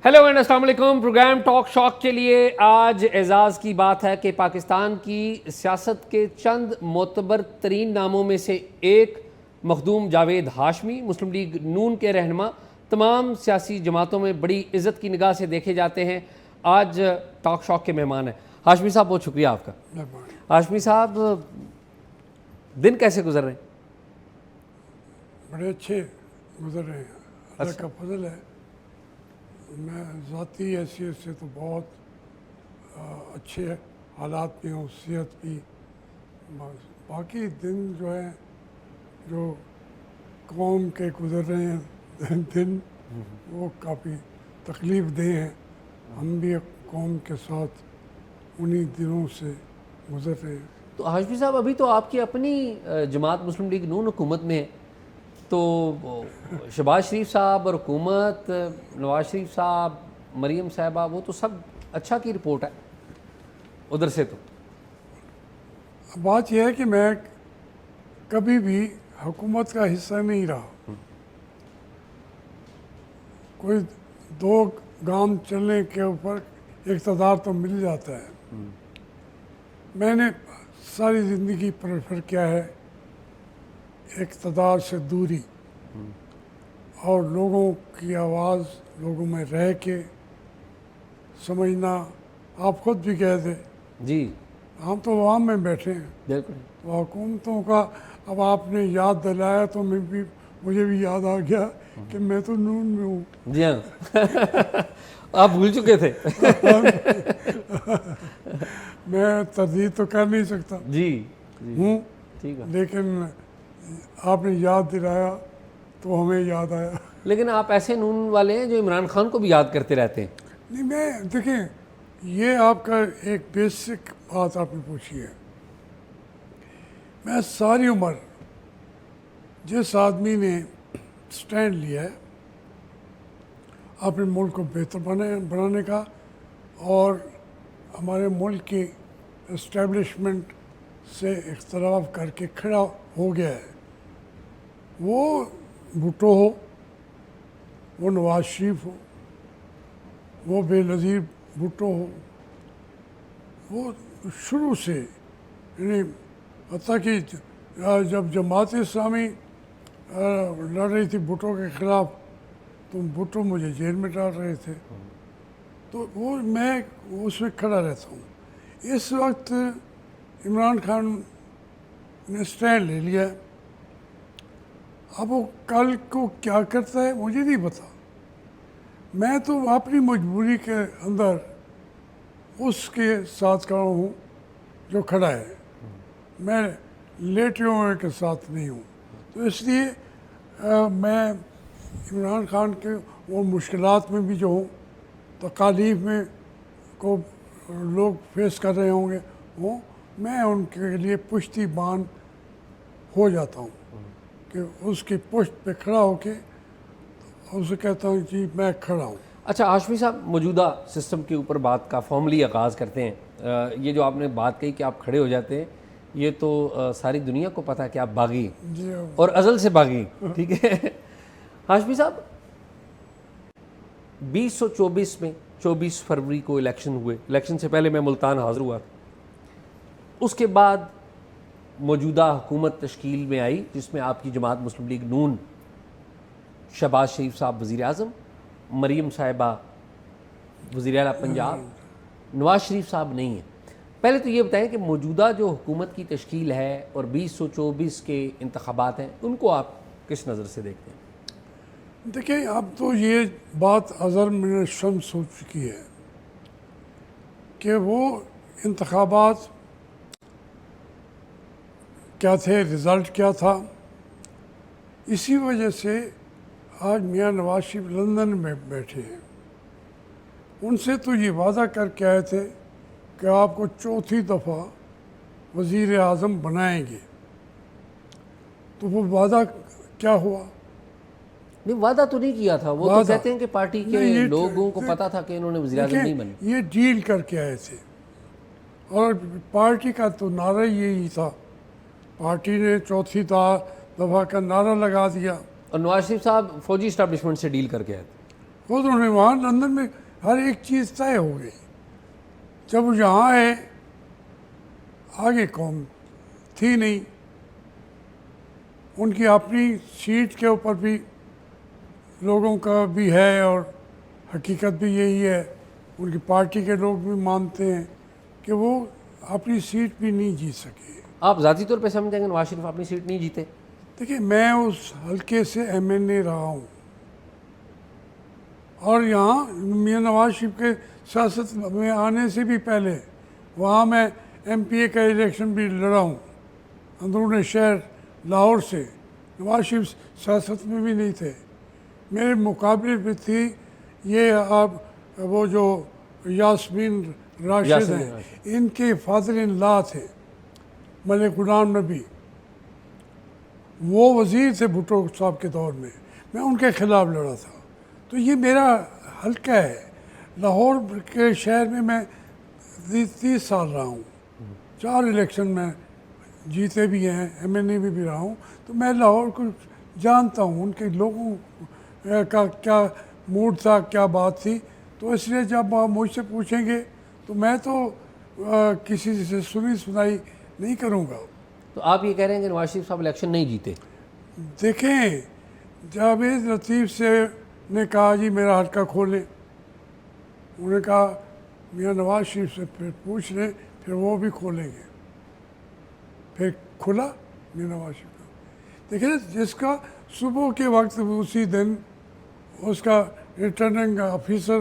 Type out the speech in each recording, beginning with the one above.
Hello and अस्सलाम वालेकुम। Programme talk shock के लिए आज एजाज़ की बात है कि पाकिस्तान की सियासत के चंद मोतबर तरीन नामों में से एक मखदूम जावेद हाशमी, मुस्लिम लीग नून के रहनुमा, तमाम सियासी जमातों में बड़ी इज़्ज़त की निगाह से देखे जाते हैं, आज टॉक शॉक के मेहमान हैं। हाशमी साहब, बहुत शुक्रिया आपका। हाशमी साहब, दिन कैसे गुजर रहे हैं? बड़े अच्छे गुजर रहे हैं, अल्लाह का फजल है। मैं ज़ाती हैसियत से तो बहुत अच्छे हालात में हूँ, सेहत भी। बाकी दिन जो है, जो कौम के गुजर रहे हैं दिन, वो काफ़ी तकलीफ़ दे हैं। हम भी कौम के साथ उन्हीं दिनों से गुजर रहे हैं। तो हाशमी साहब, अभी तो आपकी अपनी जमात मुस्लिम लीग नून हुकूमत में है, तो शहबाज शरीफ साहब और हुकूमत, नवाज शरीफ साहब, मरीम साहिबा, वो तो सब अच्छा की रिपोर्ट है उधर से। तो बात यह है कि मैं कभी भी हुकूमत का हिस्सा नहीं रहा। कोई दो गांव चलने के ऊपर इक़्तिदार तो मिल जाता है। मैंने सारी ज़िंदगी प्रेफर किया है इक़्तिदार से दूरी, और लोगों की आवाज़ लोगों में रह के समझना। आप खुद भी कह थे, जी हम तो अवाम में बैठे हैं, बिल्कुल। तो हुकूमतों का अब आपने याद दिलाया तो मुझे भी याद आ गया कि मैं तो नून में हूँ। जी हाँ आप भूल चुके थे। मैं तरदीद तो कर नहीं सकता जी हूँ, ठीक है। लेकिन आपने याद दिलाया तो हमें याद आया। लेकिन आप ऐसे नून वाले हैं जो इमरान खान को भी याद करते रहते हैं। नहीं, मैं देखें, ये आपका एक बेसिक बात आपने पूछी है। मैं सारी उम्र जिस आदमी ने स्टैंड लिया है अपने मुल्क को बेहतर बनाने का और हमारे मुल्क की इस्टेब्लिशमेंट से इख्तलाफ करके खड़ा हो गया है, वो भुट्टो हो, वो नवाज शरीफ हो, वो बेनज़ीर भुट्टो हो, वो शुरू से, यानी हत्ता कि जब जमात इस्लामी लड़ रही थी भुट्टो के ख़िलाफ़, तो भुट्टो मुझे जेल में डाल रहे थे, तो वो मैं उसमें खड़ा रहता हूँ। इस वक्त इमरान खान ने स्टैंड ले लिया। अब वो कल को क्या करता है मुझे नहीं पता। मैं तो अपनी मजबूरी के अंदर उसके साथ खड़ा हूँ जो खड़ा है, मैं लेटे हुए के साथ नहीं हूँ। तो इसलिए मैं इमरान खान के वो मुश्किलात में भी जो हूँ, तकालीफ में को लोग फेस कर रहे होंगे, मैं उनके लिए पुश्तीबान हो जाता हूँ कि उसकी पुश्त पे खड़ा होके उसे कहता हूँ कि मैं खड़ा हूँ। अच्छा हाशमी साहब, मौजूदा सिस्टम के ऊपर बात का फॉर्मली आगाज़ करते हैं। ये जो आपने बात कही कि आप खड़े हो जाते हैं, ये तो सारी दुनिया को पता है कि आप बागी और अज़ल से बागी, ठीक है। हाशमी साहब, 2024 में 24 फरवरी को इलेक्शन हुए। इलेक्शन से पहले मैं मुल्तान हाज़िर हुआ। उसके बाद मौजूदा हुकूमत तश्कील में आई, जिसमें आपकी जमात मुस्लिम लीग नून, शहबाज शरीफ साहब वज़ीर आज़म, मरीम साहिबा वज़ीर आला पंजाब, नवाज शरीफ साहब नहीं है। पहले तो ये बताएं कि मौजूदा जो हुकूमत की तश्कील है और 2024 के इंतखाबात हैं, उनको आप किस नज़र से देखते हैं? देखिए, अब तो ये बात अज़र मिन शम्स हो चुकी है कि वो इंतखाबात क्या थे, रिज़ल्ट क्या था। इसी वजह से आज मियाँ नवाज शरीफ लंदन में बैठे हैं। उनसे तो ये वादा करके आए थे कि आपको चौथी दफ़ा वज़ीर आज़म बनाएंगे, तो वो वादा क्या हुआ? नहीं, वादा तो नहीं किया था। वो तो कहते हैं कि पार्टी के लोगों को पता था कि इन्होंने वज़ीर आज़म नहीं बने। ये डील करके आए थे, और पार्टी का तो नारा यही था। पार्टी ने चौथी दफ़ा का नारा लगा दिया। और नवाज शरीफ साहब फौजी इस्टेब्लिशमेंट से डील करके आए थे। खुद उन्होंने वहाँ लंदन में हर एक चीज़ तय हो गई। जब वो यहाँ आए, आगे कौम थी नहीं, उनकी अपनी सीट के ऊपर भी लोगों का भी है और हकीकत भी यही है, उनकी पार्टी के लोग भी मानते हैं कि वो अपनी सीट भी नहीं जीत सके। आप ज़ाती तौर पे समझते हैं कि नवाज शरीफ अपनी सीट नहीं जीते? देखिए, मैं उस हल्के से एमएनए रहा हूँ और यहाँ मियाँ नवाज शरीफ के सियासत में आने से भी पहले वहाँ मैं एमपीए का इलेक्शन भी लड़ा हूँ अंदरून शहर लाहौर से। नवाज शरीफ सियासत में भी नहीं थे, मेरे मुकाबले में थी ये आप वो जो यास्मीन राशिद हैं, इनके फादर इन लॉ थे मलिक गुलाम नबी, वो वज़ीर थे भुट्टो साहब के दौर में, मैं उनके ख़िलाफ़ लड़ा था। तो ये मेरा हल्का है। लाहौर के शहर में मैं 30 साल रहा हूँ, 4 इलेक्शन में जीते भी हैं, एमएनए में भी रहा हूँ, तो मैं लाहौर को जानता हूँ, उनके लोगों का क्या मूड था, क्या बात थी। तो इसलिए जब आप मुझसे पूछेंगे तो मैं तो किसी से सुनी सुनाई नहीं करूँगा। तो आप ये कह रहे हैं कि नवाज शरीफ साहब इलेक्शन नहीं जीते? देखें, जावेद लतीफ़ से ने कहा जी मेरा हल्का खोलें, उन्होंने कहा मियाँ नवाज शरीफ से फिर पूछ लें, फिर वो भी खोलेंगे। फिर खुला मियाँ नवाज शरीफ का। देखिए, जिसका सुबह के वक्त उसी दिन उसका रिटर्निंग ऑफिसर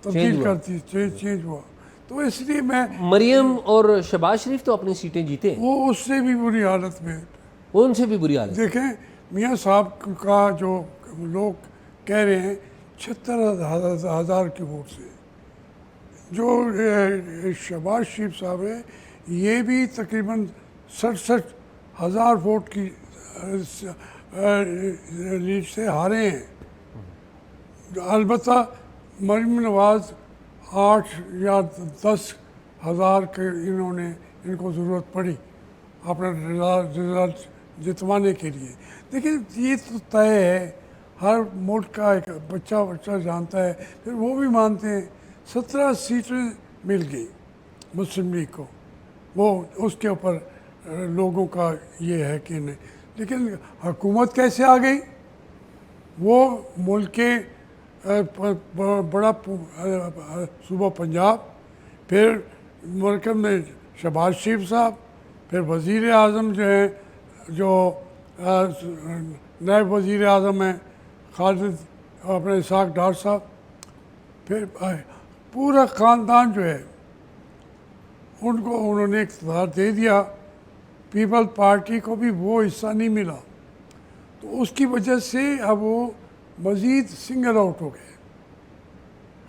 तब्दील करती चेंज हुआ, तो इसलिए मैं मरियम और शहबाज शरीफ तो अपनी सीटें जीते, वो उससे भी बुरी हालत में। उनसे भी बुरी हालत। देखें, मियाँ साहब का जो लोग कह रहे हैं 76,000 के वोट से, जो शहबाज शरीफ साहब है ये भी तकरीबन 67,000 वोट की लीड से हारे हैं। अलबत्ता मरीम नवाज 8 या 10,000 के इनको ज़रूरत पड़ी अपना रिजल्ट जितवाने के लिए। लेकिन ये तो तय है, हर मुल्क का एक बच्चा जानता है, फिर वो भी मानते हैं। 17 सीटें मिल गई मुस्लिम लीग को, वो उसके ऊपर लोगों का ये है कि नहीं। लेकिन हुकूमत कैसे आ गई? वो मुल्क के बड़ा सूबा पंजाब, फिर मरकज़ में शहबाज शरीफ साहब, फिर वज़ीर आज़म जो हैं, जो नायब वज़ीर आज़म हैं खालिद अपने इसाक डार साहब, फिर पूरा ख़ानदान जो है उनको उन्होंने इक़्तिदार दे दिया। पीपल पार्टी को भी वो हिस्सा नहीं मिला, तो उसकी वजह से अब वो मज़ीद सिंगल आउट हो गए।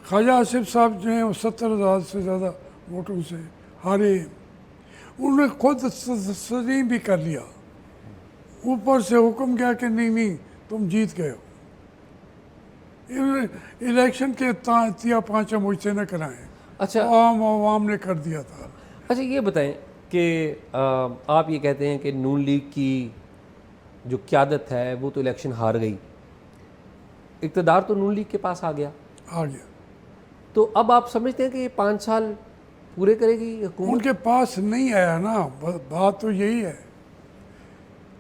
ख्वाजा आसिफ साहब जो हैं वो 70,000 से ज़्यादा वोटों से हारे हैं। उन्होंने खुद तस्लीम भी कर लिया, ऊपर से हुक्म किया कि नहीं तुम जीत गए हो, इलेक्शन के तिया पाँचा मुझसे न कराएं। अच्छा, आवाम ने कर दिया था। अच्छा ये बताएं कि आप ये कहते हैं कि नून लीग की जो क़यादत है वो तो इलेक्शन हार गई, इक़्तिदार तो नून लीग के पास आ गया, तो अब आप समझते हैं कि ये 5 साल पूरे करेगी हुकूमत? उनके पास नहीं आया ना, बात तो यही है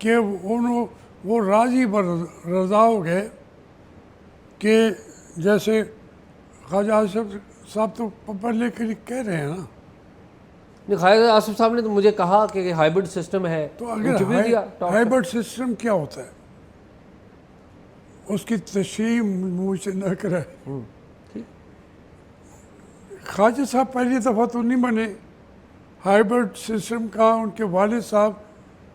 कि वो राजी रज़ा हो गए कि जैसे ख्वाजा आसिफ साहब तो पहले के लिए कह रहे हैं ना। ख्वाजा आसिफ साहब ने तो मुझे कहा कि हाइब्रिड सिस्टम है, तो अगर हाइब्रिड सिस्टम क्या होता है उसकी तशरीह मुझसे न कराए। ख्वाजा साहब पहली दफ़ा तो नहीं बने हाइब्रिड सिस्टम का। उनके वालिद साहब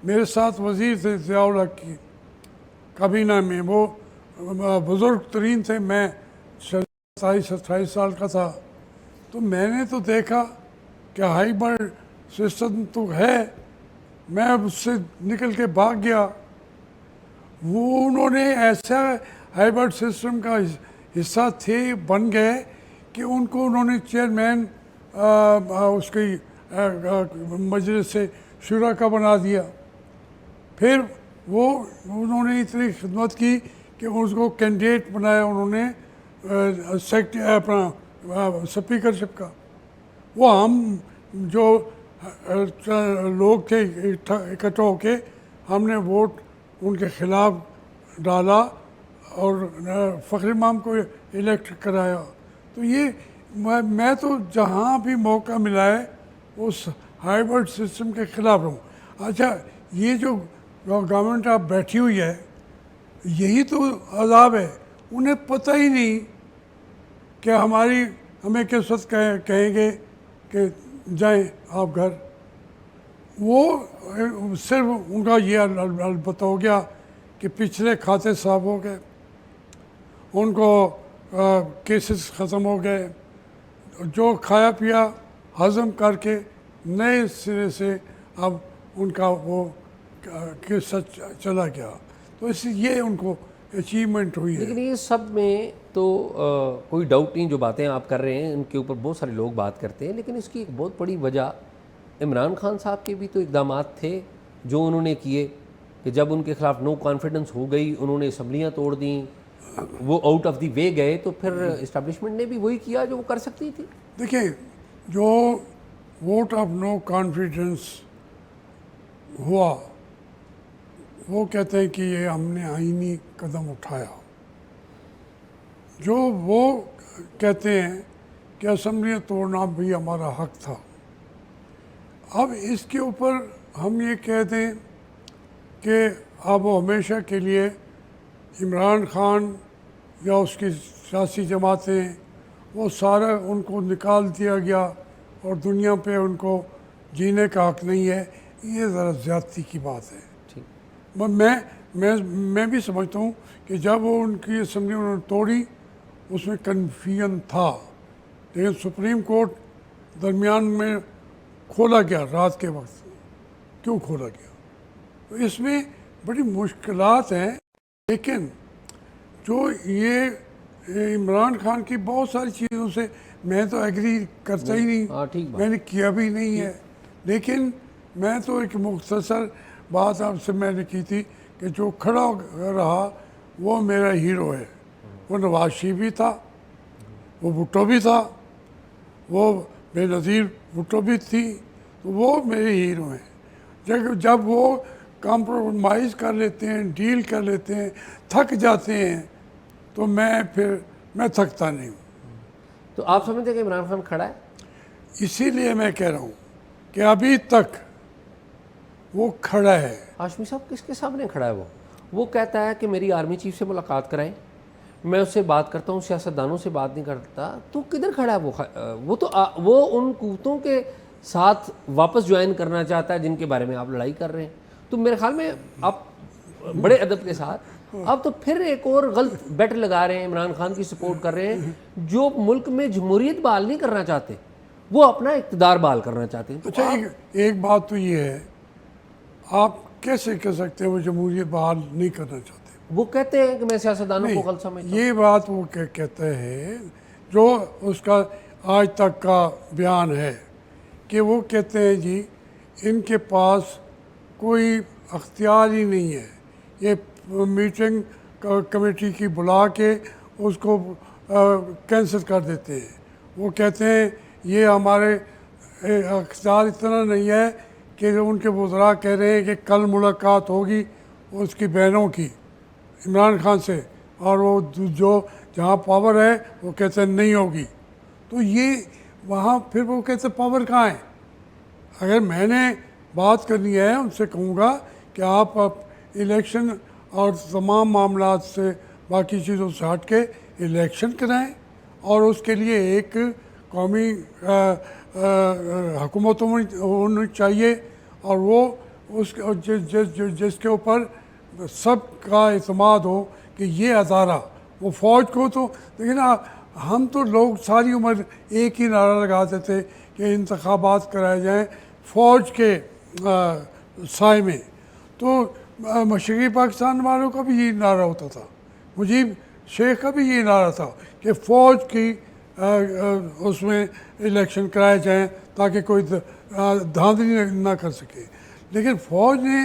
मेरे साथ वज़ीर थे ज़ियाउल हक की काबीना में, वो बुज़ुर्ग तरीन थे, मैं 27-28 साल का था। तो मैंने तो देखा कि हाइब्रिड सिस्टम तो है, मैं उससे निकल के भाग गया। वो उन्होंने ऐसा हाइब्रिड सिस्टम का हिस्सा थे, बन गए कि उनको उन्होंने चेयरमैन उसकी मजलिस से शुरा का बना दिया। फिर उन्होंने इतनी खिदमत की कि उसको कैंडिडेट बनाया उन्होंने सेक्रेटरी अपना स्पीकरशिप का। वो हम जो लोग थे इकट्ठा होके हमने वोट उनके खिलाफ डाला और फ़खर इमाम को इलेक्ट कराया। तो ये मैं तो जहाँ भी मौका मिला है उस हाइब्रिड सिस्टम के खिलाफ हूँ। अच्छा, ये जो गवर्नमेंट अब बैठी हुई है यही तो अजाब है। उन्हें पता ही नहीं कि हमें किस वक्त कहेंगे कि जाएं आप घर। वो सिर्फ उनका ये अलबत्ता हो गया कि पिछले खाते साफ हो गए, उनको केसेस ख़त्म हो गए, जो खाया पिया हज़म करके नए सिरे से अब उनका वो किस्सा चला गया। तो इससे ये उनको अचीवमेंट हुई है। लेकिन ये सब में तो कोई डाउट नहीं, जो बातें आप कर रहे हैं उनके ऊपर बहुत सारे लोग बात करते हैं, लेकिन इसकी एक बहुत बड़ी वजह इमरान खान साहब के भी तो इक़दाम थे जो उन्होंने किए कि जब उनके खिलाफ नो कॉन्फिडेंस हो गई, उन्होंने असम्बलियाँ तोड़ दी, वो आउट ऑफ द वे गए, तो फिर इस्टेब्लिशमेंट ने भी वही किया जो वो कर सकती थी। देखिए, जो वोट ऑफ नो कॉन्फिडेंस हुआ वो कहते हैं कि ये हमने आईनी कदम उठाया। जो वो कहते हैं कि असम्बलियाँ तोड़ना भी हमारा हक था। अब इसके ऊपर हम ये कह दें कि अब वो हमेशा के लिए इमरान खान या उसकी सियासी जमातें वो सारा उनको निकाल दिया गया और दुनिया पे उनको जीने का हक नहीं है, ये ज़रा ज़्यादती की बात है। मैं भी समझता हूँ कि जब वो उनकी असम्बली उन्होंने तोड़ी उसमें कन्फ्यूजन था, लेकिन सुप्रीम कोर्ट दरमियान में खोला गया रात के वक्त। क्यों खोला गया? तो इसमें बड़ी मुश्किलात हैं। लेकिन जो ये इमरान खान की बहुत सारी चीज़ों से मैं तो एग्री करता ही नहीं, मैंने किया भी नहीं है। लेकिन मैं तो एक मुख्तसर बात आपसे मैंने की थी कि जो खड़ा रहा वो मेरा हीरो है। वो नवाज शरीफ भी था, वो भुट्टो भी था, वो बेनज़ीर भुट्टो भी थी, तो वो मेरे हीरो हैं। जब वो कॉम्प्रोमाइज़ कर लेते हैं, डील कर लेते हैं, थक जाते हैं, तो मैं थकता नहीं हूँ। तो आप समझते हैं कि इमरान खान खड़ा है? इसीलिए मैं कह रहा हूँ कि अभी तक वो खड़ा है। हाशमी साहब किसके सामने खड़ा है? वो कहता है कि मेरी आर्मी चीफ से मुलाकात कराएं, मैं उससे बात करता हूँ, सियासतदानों से बात नहीं करता। तो किधर खड़ा है वो उन कुत्तों के साथ वापस ज्वाइन करना चाहता है जिनके बारे में आप लड़ाई कर रहे हैं। तो मेरे ख्याल में आप बड़े अदब के साथ अब तो फिर एक और गलत बेट लगा रहे हैं, इमरान खान की सपोर्ट कर रहे हैं जो मुल्क में जमहूरियत बहाल नहीं करना चाहते, वो अपना इक़्तिदार बहाल करना चाहते हैं। तो अच्छा, एक बात तो ये है, आप कैसे कह सकते हैं वो जमहूरियत बहाल नहीं करना चाहते? वो कहते हैं कि मैं सियासतदानों को गलत समझता हूं। ये बात वो कहते हैं, जो उसका आज तक का बयान है कि वो कहते हैं जी इनके पास कोई अख्तियार ही नहीं है, ये मीटिंग कमेटी की बुला के उसको कैंसिल कर देते हैं। वो कहते हैं ये हमारे अख्तियार इतना नहीं है कि उनके वज़रा कह रहे हैं कि कल मुलाकात होगी उसकी बहनों की इमरान खान से, और वो जो जहाँ पावर है वो कहते हैं नहीं होगी। तो ये वहाँ फिर वो कहते हैं पावर कहाँ है? अगर मैंने बात करनी है उनसे कहूँगा कि आप इलेक्शन और तमाम मामलात से बाकी चीज़ों से हट के इलेक्शन कराएं और उसके लिए एक कौमी हुकूमत होनी चाहिए और वो जिसके ऊपर सबका एतमाद हो कि ये अदारा, वो फ़ौज को तो लेकिन हम तो लोग सारी उम्र एक ही नारा लगाते थे कि इंतखाबात कराए जाएं फ़ौज के साए में। तो मशरक़ी पाकिस्तान वालों का भी यही नारा होता था, मुजीब शेख का भी यही नारा था कि फ़ौज की उसमें इलेक्शन कराए जाएं ताकि कोई धांधली ना कर सके। लेकिन फ़ौज ने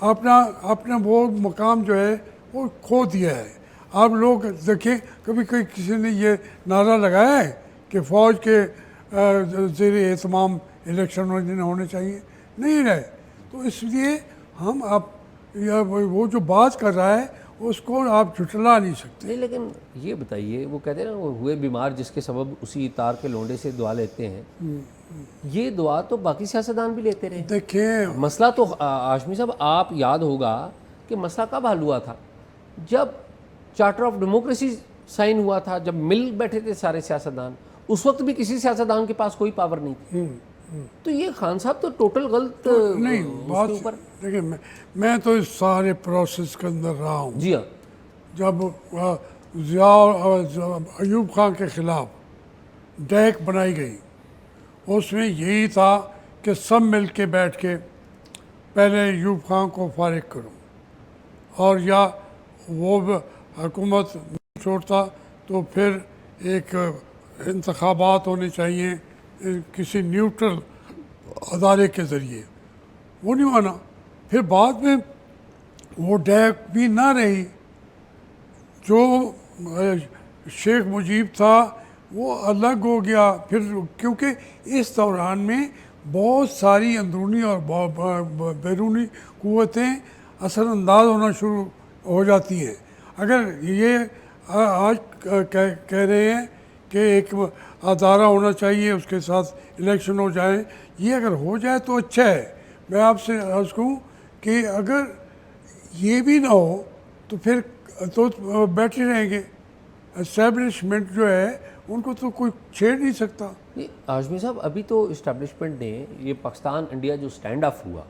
अपना वो मकाम जो है वो खो दिया है। आप लोग देखें, कभी कोई किसी ने ये नारा लगाया है कि फ़ौज के ज़ेर एहतमाम इलेक्शन होने चाहिए? नहीं रहे। तो इसलिए हम आप या वो जो बात कर रहा है उसको आप झुठला नहीं सकते। नहीं, लेकिन ये बताइए, वो कहते हैं ना, वो हुए बीमार जिसके सबब उसी तार के लोंडे से दुआ लेते हैं, ये दुआ तो बाकी सियासतदान भी लेते रहे। देखें, मसला तो हाशमी साहब, आप याद होगा कि मसला कब हल हुआ था? जब चार्टर ऑफ डेमोक्रेसी साइन हुआ था, जब मिल बैठे थे सारे सियासतदान, उस वक्त भी किसी सियासतदान के पास कोई पावर नहीं थी। तो ये खान साहब तो टोटल गलत नहीं बात। ऊपर। देखिए, मैं तो इस सारे प्रोसेस के अंदर रहा हूँ। जी हाँ, जब ज़िया और अयूब खान के ख़िलाफ़ डैक बनाई गई, उसमें यही था कि सब मिल के बैठ के पहले अयूब खान को फारिग करो, और या वो हुकूमत नहीं छोड़ता तो फिर एक इंतखाबात होने चाहिए किसी न्यूट्रल अदारे के ज़रिए। वो नहीं माना। फिर बाद में वो डैक भी ना रही। जो शेख मुजीब था वो अलग हो गया फिर, क्योंकि इस दौरान में बहुत सारी अंदरूनी और बैरूनी क़ुव्वतें असरअंदाज होना शुरू हो जाती हैं। अगर ये आज कह रहे हैं कि एक अदारा होना चाहिए, उसके साथ इलेक्शन हो जाए, ये अगर हो जाए तो अच्छा है। मैं आपसे अर्ज़ कहूँ कि अगर ये भी ना हो तो फिर तो बैठे रहेंगे। एस्टेब्लिशमेंट जो है उनको तो कोई छेड़ नहीं सकता। हाशमी साहब, अभी तो इस्टेब्लिशमेंट ने ये पाकिस्तान इंडिया जो स्टैंड ऑफ हुआ,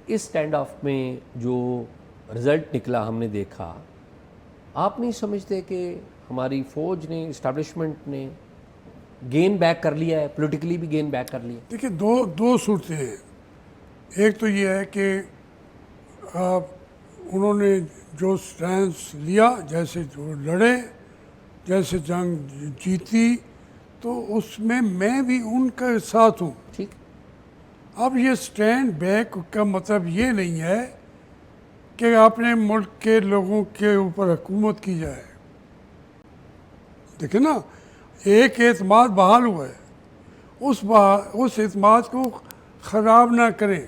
इस स्टैंड ऑफ में जो रिज़ल्ट निकला हमने देखा, आप नहीं समझते कि हमारी फ़ौज ने, इस्टेब्लिशमेंट ने गेन बैक कर लिया है, पॉलिटिकली भी गेन बैक कर लिया? देखिए, दो सूरतें हैं। एक तो ये है कि उन्होंने जो स्टैंस लिया, जैसे जो लड़े, जैसे जंग जीती, तो उसमें मैं भी उनके साथ हूँ। ठीक। अब ये स्टैंड बैक का मतलब ये नहीं है कि अपने मुल्क के लोगों के ऊपर हुकूमत की जाए। देखिए ना, एक एतमाद बहाल हुआ है, उस एतमाद को ख़राब ना करें।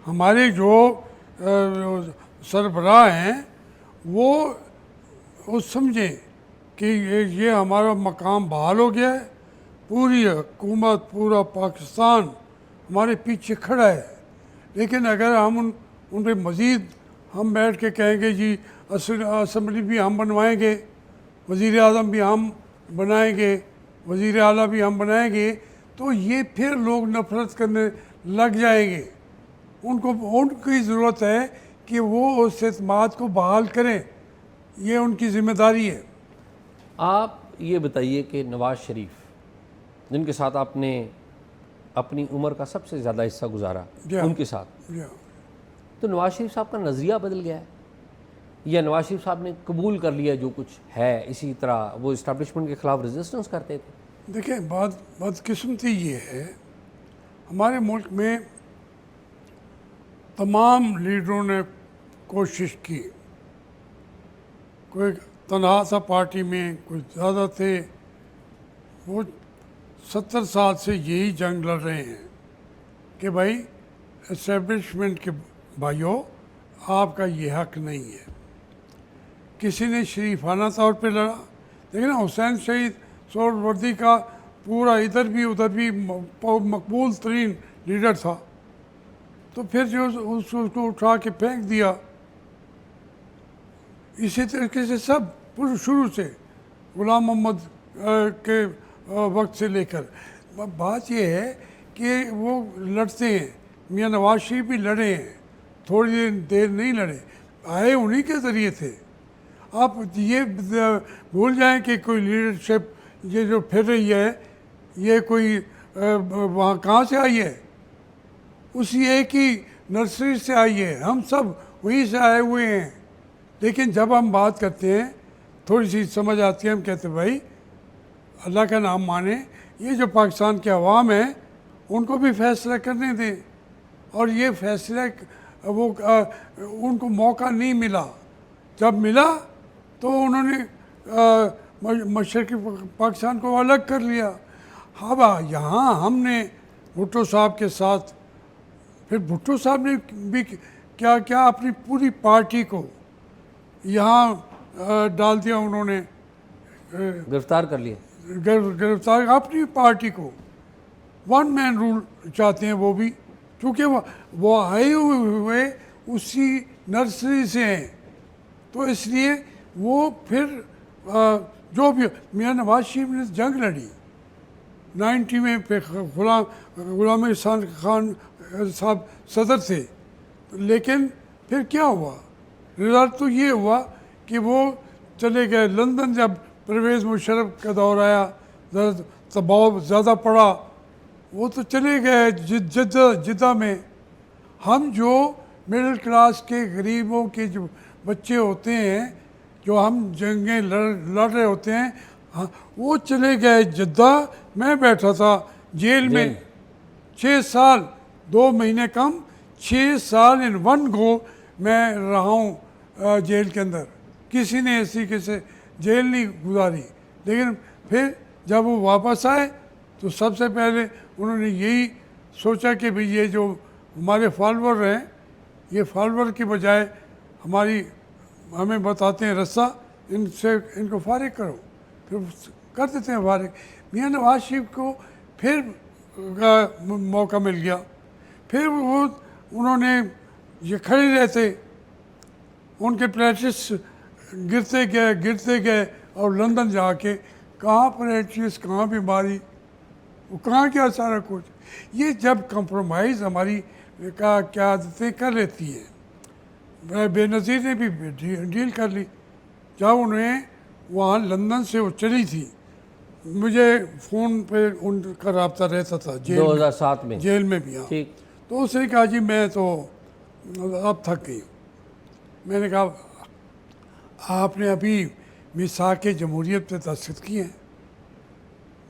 हमारे जो सरबराह हैं वो समझें कि ये हमारा मकाम बहाल हो गया है, पूरी हुकूमत, पूरा पाकिस्तान हमारे पीछे खड़ा है। लेकिन अगर हम उन पर मज़ीद हम बैठ के कहेंगे जी असम्बली भी हम बनवाएंगे, वज़ीर आज़म भी हम बनाएंगे, वज़ीर आला भी हम बनाएंगे, तो ये फिर लोग नफ़रत करने लग जाएंगे। उनकी ज़रूरत है कि वो उस एतमाद को बहाल करें, ये उनकी ज़िम्मेदारी है। आप ये बताइए कि नवाज़ शरीफ, जिनके साथ आपने अपनी उम्र का सबसे ज़्यादा हिस्सा गुजारा, उनके साथ, तो नवाज़ शरीफ साहब का नज़रिया बदल गया है, या नवाज़ शरीफ साहब ने कबूल कर लिया जो कुछ है? इसी तरह वो इस्टेब्लिशमेंट के ख़िलाफ़ रेजिस्टेंस करते थे। देखिए, बदकिस्मती ये है, हमारे मुल्क में तमाम लीडरों ने कोशिश की। कोई तनहा था पार्टी में, कोई ज़्यादा थे। वो 70 साल से यही जंग लड़ रहे हैं कि भाई एस्टेब्लिशमेंट के भाइयों, आपका ये हक नहीं है। किसी ने शरीफाना तौर पे लड़ा। देखिए ना, हुसैन शहीद सोहरावर्दी का पूरा इधर भी उधर भी मकबूल तरीन लीडर था, तो फिर जो उसको उठा के फेंक दिया। इसी तरीके से सब शुरू से गुलाम मोहम्मद के वक्त से लेकर बात यह है कि वो लड़ते हैं। मियाँ नवाज शरीफ भी लड़े हैं, थोड़ी देर नहीं लड़े, आए उन्हीं के ज़रिए थे। आप ये भूल जाएं कि कोई लीडरशिप ये जो फिर रही है, ये कोई वहाँ कहाँ से आई है? उसी एक ही नर्सरी से आई है। हम सब वहीं से आए हुए हैं। लेकिन जब हम बात करते हैं, थोड़ी सी समझ आती है, हम कहते हैं भाई अल्लाह का नाम माने, ये जो पाकिस्तान के अवाम है उनको भी फैसला करने दें। और ये फैसला वो उनको मौका नहीं मिला। जब मिला तो उन्होंने मशरक़ी पाकिस्तान को अलग कर लिया। अब यहाँ हमने भुट्टो साहब के साथ, फिर भुट्टो साहब ने भी क्या क्या अपनी पूरी पार्टी को यहाँ डाल दिया उन्होंने, गिरफ्तार कर लिए। गिरफ्तार अपनी पार्टी को। वन मैन रूल चाहते हैं वो भी, क्योंकि वो आए हुए उसी नर्सरी से हैं, तो इसलिए वो फिर जो भी मियाँ नवाज शरीफ ने जंग लड़ी 90 में, फिर गुलाम अहसान खान साहब सदर थे, लेकिन फिर क्या हुआ, रिजल्ट तो ये हुआ कि वो चले गए लंदन। जब परवेज़ मुशर्रफ का दौर आया, दबाव ज़्यादा पड़ा, वो तो चले गए जिद्दा में। हम जो मिडिल क्लास के गरीबों के जो बच्चे होते हैं, जो हम जंगें लड़ रहे होते हैं, हाँ, वो चले गए जिद्दा। मैं बैठा था जेल में 6 साल, 2 महीने कम, 6 साल इन वन गो मैं रहा हूँ जेल के अंदर। किसी ने ऐसी किसी जेल नहीं गुजारी। लेकिन फिर जब वो वापस आए तो सबसे पहले उन्होंने यही सोचा कि भाई ये जो हमारे फॉलोअर हैं, ये फॉलोअर की बजाय हमें बताते हैं रस्सा, इनको फारिग करो। फिर कर देते हैं फारिग। मियाँ नवाज शरीफ को फिर मौका मिल गया। फिर उन्होंने ये खड़े रहते, उनके प्लेटिस गिरते गए और लंदन जाके कहाँ प्लेटिस, कहाँ बीमारी, वो कहाँ क्या सारा कुछ। ये जब कंप्रोमाइज़ हमारी क्या आदतें कर लेती है। बेनज़ीर ने भी डील कर ली। जब उन्हें वहाँ लंदन से वो चली थी, मुझे फ़ोन पे उनका रब्ता रहता था 2007 में, जेल में भी। हाँ, ठीक। तो उसने कहा जी मैं तो अब थक गई। मैंने कहा आपने अभी मिसाक जमहूरियत पे दस्तखत किए हैं।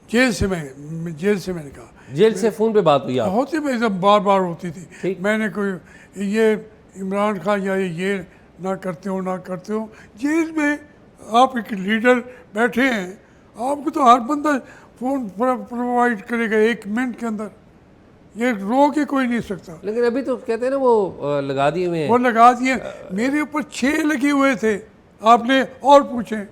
जेल से मैंने कहा, जेल से फ़ोन पे बात हुई आप? होती भाई जब बार बार होती थी। मैंने कोई ये इमरान खान या ये ना करते हो। जेल में आप एक लीडर बैठे हैं, आपको तो हर बंदा फ़ोन प्रोवाइड करेगा 1 मिनट के अंदर, ये रो के कोई नहीं सकता। लेकिन अभी तो कहते हैं ना वो लगा दिए हुए हैं। वो लगा दिए, मेरे ऊपर 6 लगे हुए थे। आपने और पूछे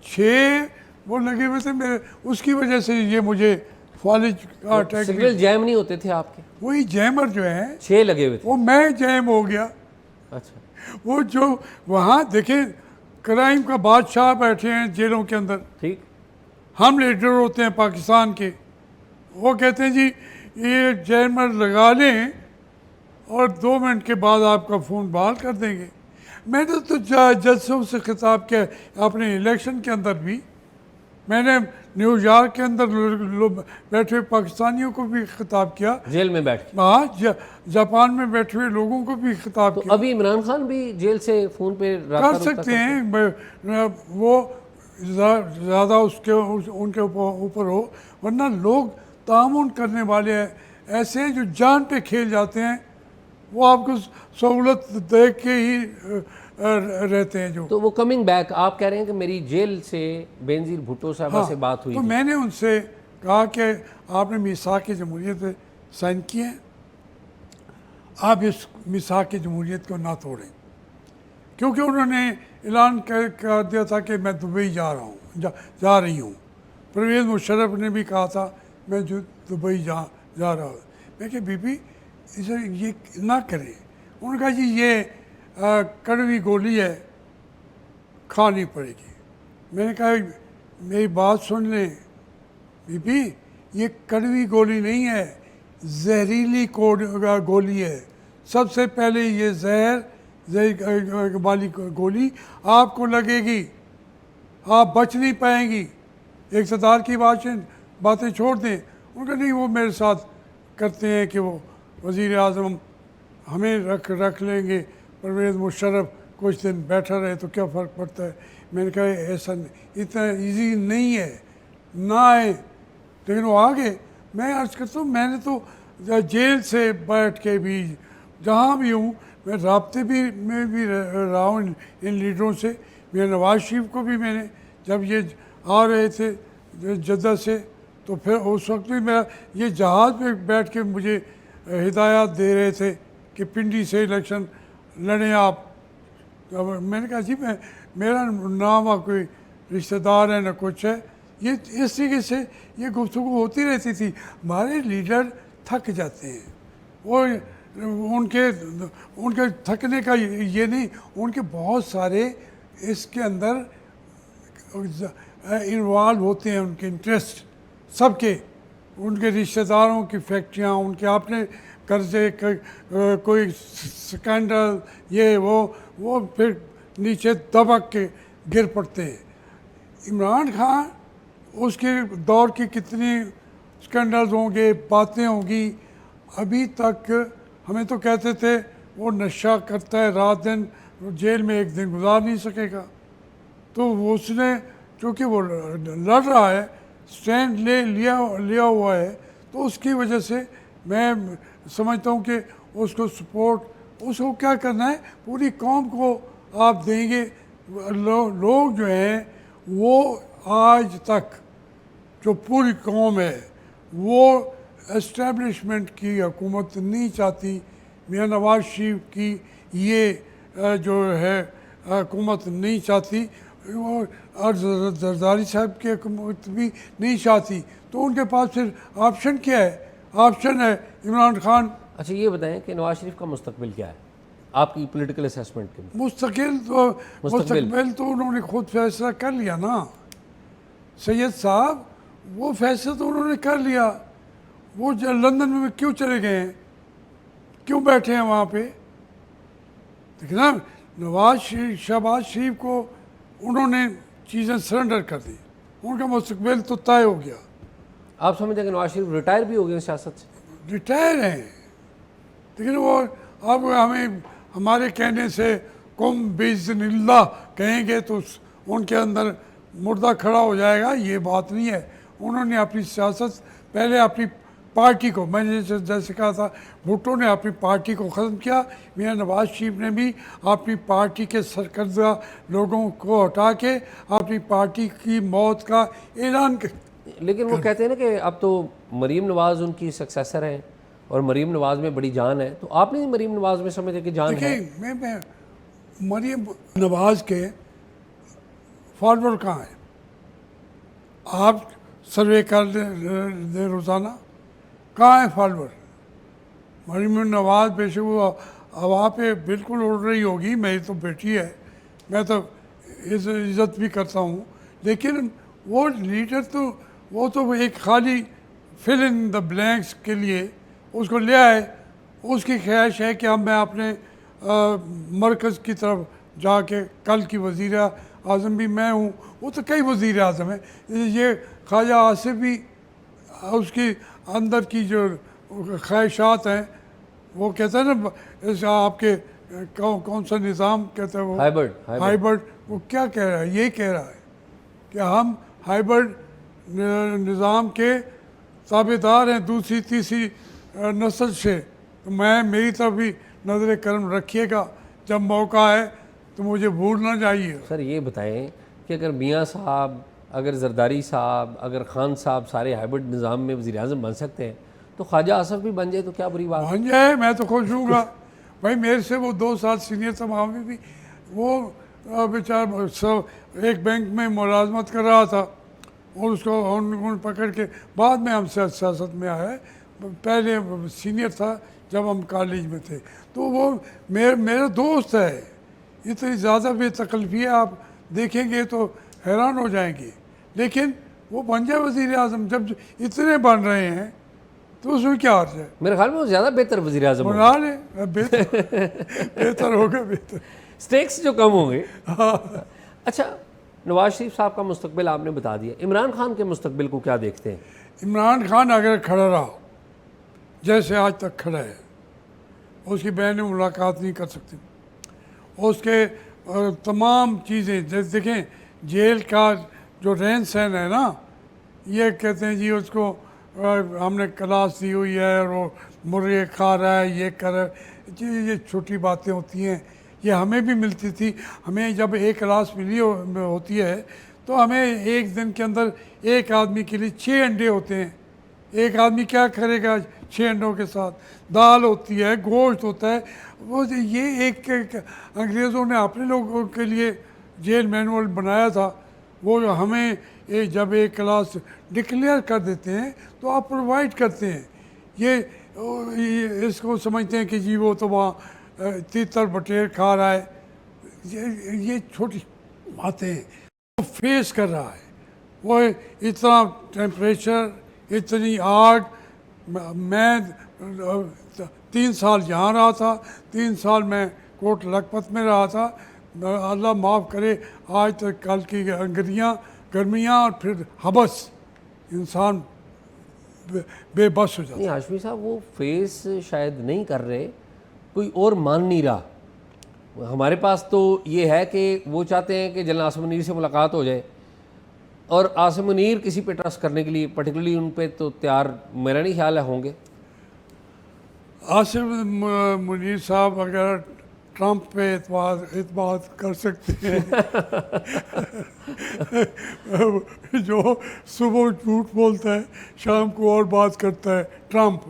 6 वो लगे हुए थे मेरे, उसकी वजह से ये मुझे फॉलेज का अटैक। सिग्नल जैम नहीं होते थे आपके? वही जैमर जो है 6 लगे हुए थे। वो मैं जैम हो गया। अच्छा, वो जो वहाँ देखे क्राइम का बादशाह बैठे हैं जेलों के अंदर, ठीक। हम लीडर होते हैं पाकिस्तान के, वो कहते हैं जी ये जैमर लगा लें और 2 मिनट के बाद आपका फ़ोन बहाल कर देंगे। मैंने तो जजों से खिताब किया अपने इलेक्शन के अंदर भी। मैंने न्यूयॉर्क के अंदर बैठे हुए पाकिस्तानियों को भी खिताब किया, जेल में बैठ के। हाँ, जापान में बैठे हुए लोगों को भी खिताब तो किया। अभी इमरान खान भी जेल से फ़ोन पे कर सकते हैं, वो ज़्यादा उनके ऊपर हो, वरना लोग तामुन करने वाले ऐसे हैं जो जान पे खेल जाते हैं। वो आपको सहूलत देख के ही रहते हैं जो। तो वो कमिंग बैक, आप कह रहे हैं कि मेरी जेल से बेनज़ीर भुट्टो साहबा से बात हुई तो थी। मैंने उनसे कहा कि आपने मिसाक जमहूरियत पे साइन किए हैं, आप इस मिसाक जमहूरियत को ना तोड़ें। क्योंकि उन्होंने ऐलान कर दिया था कि मैं दुबई जा रही हूँ। परवेज़ मुशर्रफ ने भी कहा था मैं दुबई जा रहा हूँ। मैं कहा बीबी इसे ये ना करें। उन्होंने कहा जी ये कड़वी गोली है, खानी पड़ेगी। मैंने कहा मेरी बात सुन लें बीबी, ये कड़वी गोली नहीं है, जहरीली गोली है। सबसे पहले ये जहर वाली गोली आपको लगेगी, आप बच नहीं पाएंगी। इक़्तिदार की बातें छोड़ दें। उनका नहीं, वो मेरे साथ करते हैं कि वो वज़ीर आज़म हमें रख लेंगे, परवेज़ मुशर्रफ कुछ दिन बैठा रहे तो क्या फ़र्क पड़ता है। मैंने कहा ऐसा इतना ईजी नहीं है, ना आए। लेकिन वो आ गए। मैं अर्ज़ करता हूँ मैंने तो जेल से बैठ के भी जहाँ भी हूँ मैं राब्ते भी में भी रहा हूँ इन लीडरों से। मेरे नवाज शरीफ को भी मैंने, जब ये आ रहे थे जद्दा से, तो फिर उस वक्त भी मेरा ये जहाज़ पे बैठ के मुझे हिदायत दे रहे थे कि पिंडी से इलेक्शन लड़ें आप। अब मैंने कहा जी मेरा नाम और कोई रिश्तेदार है न कुछ है। ये इस तरीके से ये गुफ्तगू होती रहती थी। हमारे लीडर थक जाते हैं, वो उनके थकने का ये नहीं, उनके बहुत सारे इसके अंदर इन्वॉल्व होते हैं, उनके इंटरेस्ट सबके, उनके रिश्तेदारों की फैक्ट्रियाँ, उनके अपने कर्जे, कोई स्कैंडल, ये वो फिर नीचे दबक के गिर पड़ते हैं। इमरान खान, उसके दौर की कितनी स्कैंडल्स होंगे, बातें होंगी, अभी तक हमें तो कहते थे वो नशा करता है, रात दिन जेल में एक दिन गुजार नहीं सकेगा। तो उसने, क्योंकि वो लड़ रहा है, स्टैंड लिया हुआ है, तो उसकी वजह से मैं समझता हूँ कि उसको सपोर्ट, उसको क्या करना है, पूरी कौम को आप देंगे। लोग जो हैं वो आज तक जो पूरी कौम है वो एस्टेब्लिशमेंट की हुकूमत नहीं चाहती। मियाँ नवाज शरीफ की ये जो है हुकूमत नहीं चाहती, और जरदारी साहब की हुकूमत भी नहीं चाहती। तो उनके पास फिर ऑप्शन क्या है? ऑप्शन है इमरान खान। अच्छा ये बताएं कि नवाज शरीफ का मुस्तकबिल क्या है आपकी पॉलिटिकल असेसमेंट के में? मुस्तकबिल तो उन्होंने खुद फैसला कर लिया ना सैयद साहब, वो फैसला तो उन्होंने कर लिया। वो लंदन में क्यों चले गए हैं, क्यों बैठे हैं वहाँ पे? देखना, शहबाज शरीफ को उन्होंने चीज़ें सरेंडर कर दी, उनका मुस्तकबिल तो तय हो गया। आप समझते हैं कि नवाज शरीफ रिटायर भी हो गए सियासत से? रिटायर हैं, लेकिन वो अब हमें हमारे कहने से कुम बिज़निल्लाह कहेंगे तो उनके अंदर मुर्दा खड़ा हो जाएगा, ये बात नहीं है। उन्होंने अपनी सियासत पहले अपनी पार्टी को, मैंने जैसे कहा था, भुट्टो ने अपनी पार्टी को ख़त्म किया, मियाँ नवाज शरीफ ने भी अपनी पार्टी के सरकर्दा लोगों को हटा के अपनी पार्टी की मौत का ऐलान कर। लेकिन वो कहते हैं ना कि अब तो मरीम नवाज़ उनकी सक्सेसर हैं और मरीम नवाज़ में बड़ी जान है, तो आप नहीं मरीम नवाज़ में समझते कि जान है? मैं मरीम नवाज़ के फॉलोअर कहाँ हैं? आप सर्वे कर दे रोज़ाना, कहाँ है फॉलोअर? मरीम नवाज़ बेशक वो हवा पे बिल्कुल उड़ रही होगी, मेरी तो बेटी है, मैं तो इज़्ज़त भी करता हूँ, लेकिन वो लीडर तो वो तो एक खाली फिल इन द ब्लैंक्स के लिए उसको ले आए। उसकी ख्वाहिश है कि अब मैं अपने मरकज़ की तरफ जाके, कल की वज़ीर आज़म भी मैं हूँ, वो तो कई वज़ीर आज़म हैं, ये ख्वाजा आसिफ भी, उसकी अंदर की जो ख्वाहिशात हैं, वो कहते हैं ना इस आपके कौन सा निज़ाम कहते हैं वो, हाइब्रिड, वो क्या कह रहा है? ये कह रहा है कि हम हाइब्रिड निज़ाम के ताबेदार हैं दूसरी तीसरी नस्ल से, तो मेरी तरफ भी नज़र करम रखिएगा, जब मौका है तो मुझे भूल ना जाइए। सर ये बताएं कि अगर मियाँ साहब, अगर जरदारी साहब, अगर खान साहब सारे हाइब्रिड निज़ाम में वज़ीर आज़म बन सकते हैं, तो ख्वाजा आसिफ भी बन जाए तो क्या बुरी बात? बन जाए, मैं तो खुश हूँगा भाई। मेरे से वो 2 साल सीनियर था, वहाँ में भी वो बेचारा सब एक बैंक में मुलाजमत कर रहा था, और उसको उन पकड़ के बाद में हम सियासत में आया। पहले सीनियर था जब हम कॉलेज में थे, तो वो मेरा दोस्त है। इतनी ज़्यादा बेतकल्फ़ी है, आप देखेंगे तो हैरान हो जाएंगे। लेकिन वो बन जाए वज़ीर आज़म, जब इतने बन रहे हैं तो उसमें क्या अर्ज है? मेरे ख्याल में वो ज़्यादा बेहतर वज़ीर आज़म बना ले, बेहतर होगा, बेहतर स्टेक्स जो कम होंगे। अच्छा, नवाज शरीफ साहब का मुस्तकबिल आपने बता दिया, इमरान खान के मुस्तकबिल को क्या देखते हैं? इमरान खान अगर खड़ा रहा जैसे आज तक खड़ा है, उसकी बहनें मुलाकात नहीं कर सकती, उसके तमाम चीज़ें, जैसे देखें जेल का जो रहन सहन है ना, ये कहते हैं जी उसको हमने क्लास दी हुई है और वो मुर्गे खा रहा है, ये कर रहा है, ये छोटी बातें होती हैं, ये हमें भी मिलती थी। हमें जब एक क्लास मिली होती है तो हमें एक दिन के अंदर एक आदमी के लिए 6 अंडे होते हैं। एक आदमी क्या करेगा 6 अंडों के साथ? दाल होती है, गोश्त होता है। वो ये एक अंग्रेज़ों ने अपने लोगों के लिए जेल मैनुअल बनाया था। वो हमें जब एक क्लास डिक्लेयर कर देते हैं तो आप प्रोवाइड करते हैं। ये इसको समझते हैं कि जी वो तो वहाँ तीतर बटेर खा रहा है। ये छोटी बातें वो फेस कर रहा है। वो इतना टेम्परेचर, इतनी आग। मैं 3 साल यहाँ रहा था, 3 साल मैं कोट लखपत में रहा था। अल्लाह माफ़ करे, आज तक कल की गर्मियाँ और फिर हबस, इंसान बेबस हो जाता। नहीं हाशमी साहब, वो फेस शायद नहीं कर रहे, कोई और मान नहीं रहा। हमारे पास तो ये है कि वो चाहते हैं कि जनरल आसिम मुनीर से मुलाकात हो जाए, और आसिम मुनीर किसी पे ट्रस्ट करने के लिए पर्टिकुलरली उन पे तो तैयार मेरा नहीं ख्याल है होंगे। आसिम मुनीर साहब अगर ट्रंप पे एतमाद कर सकते हैं जो सुबह झूठ बोलता है, शाम को और बात करता है ट्रंप।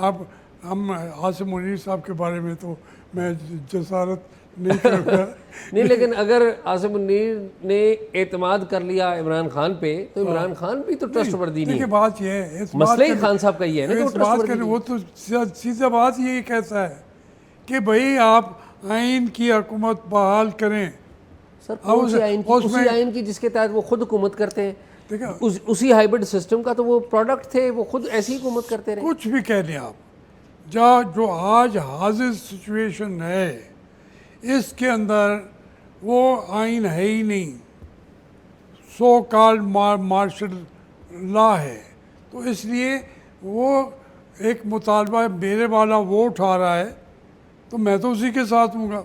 अब हम आसिम मुनीर साहब के बारे में तो मैं जसारत नहीं करूँगा। नहीं, लेकिन अगर आसिम मुनीर ने एतमाद कर लिया इमरान खान पे, तो इमरान खान भी तो ट्रस्टवर्दी नहीं देखिए है। बात यह है, इस मसला ही बात खान साहब का ये है ना कि वो इस बात ट्रस्टवर्दी का नहीं वो तो सीधा बात यही कहता है कि भाई आप आइन की हुकूमत बहाल करें। है। सर कौन सी आइन की? उसी आइन की जिसके तहत वो खुद हुकूमत करते हैं। देखा, उसी हाइब्रिड सिस्टम का तो वो प्रोडक्ट थे, वो खुद ऐसी हुकूमत करते रहे। कुछ भी कह लें आप, जो आज हाजिर सिचुएशन है इसके अंदर वो आइन है ही नहीं, सो कॉल्ड मार्शल लॉ है। तो इसलिए वो एक मुतालबा मेरे वाला वो उठा रहा है तो मैं तो उसी के साथ हूँगा,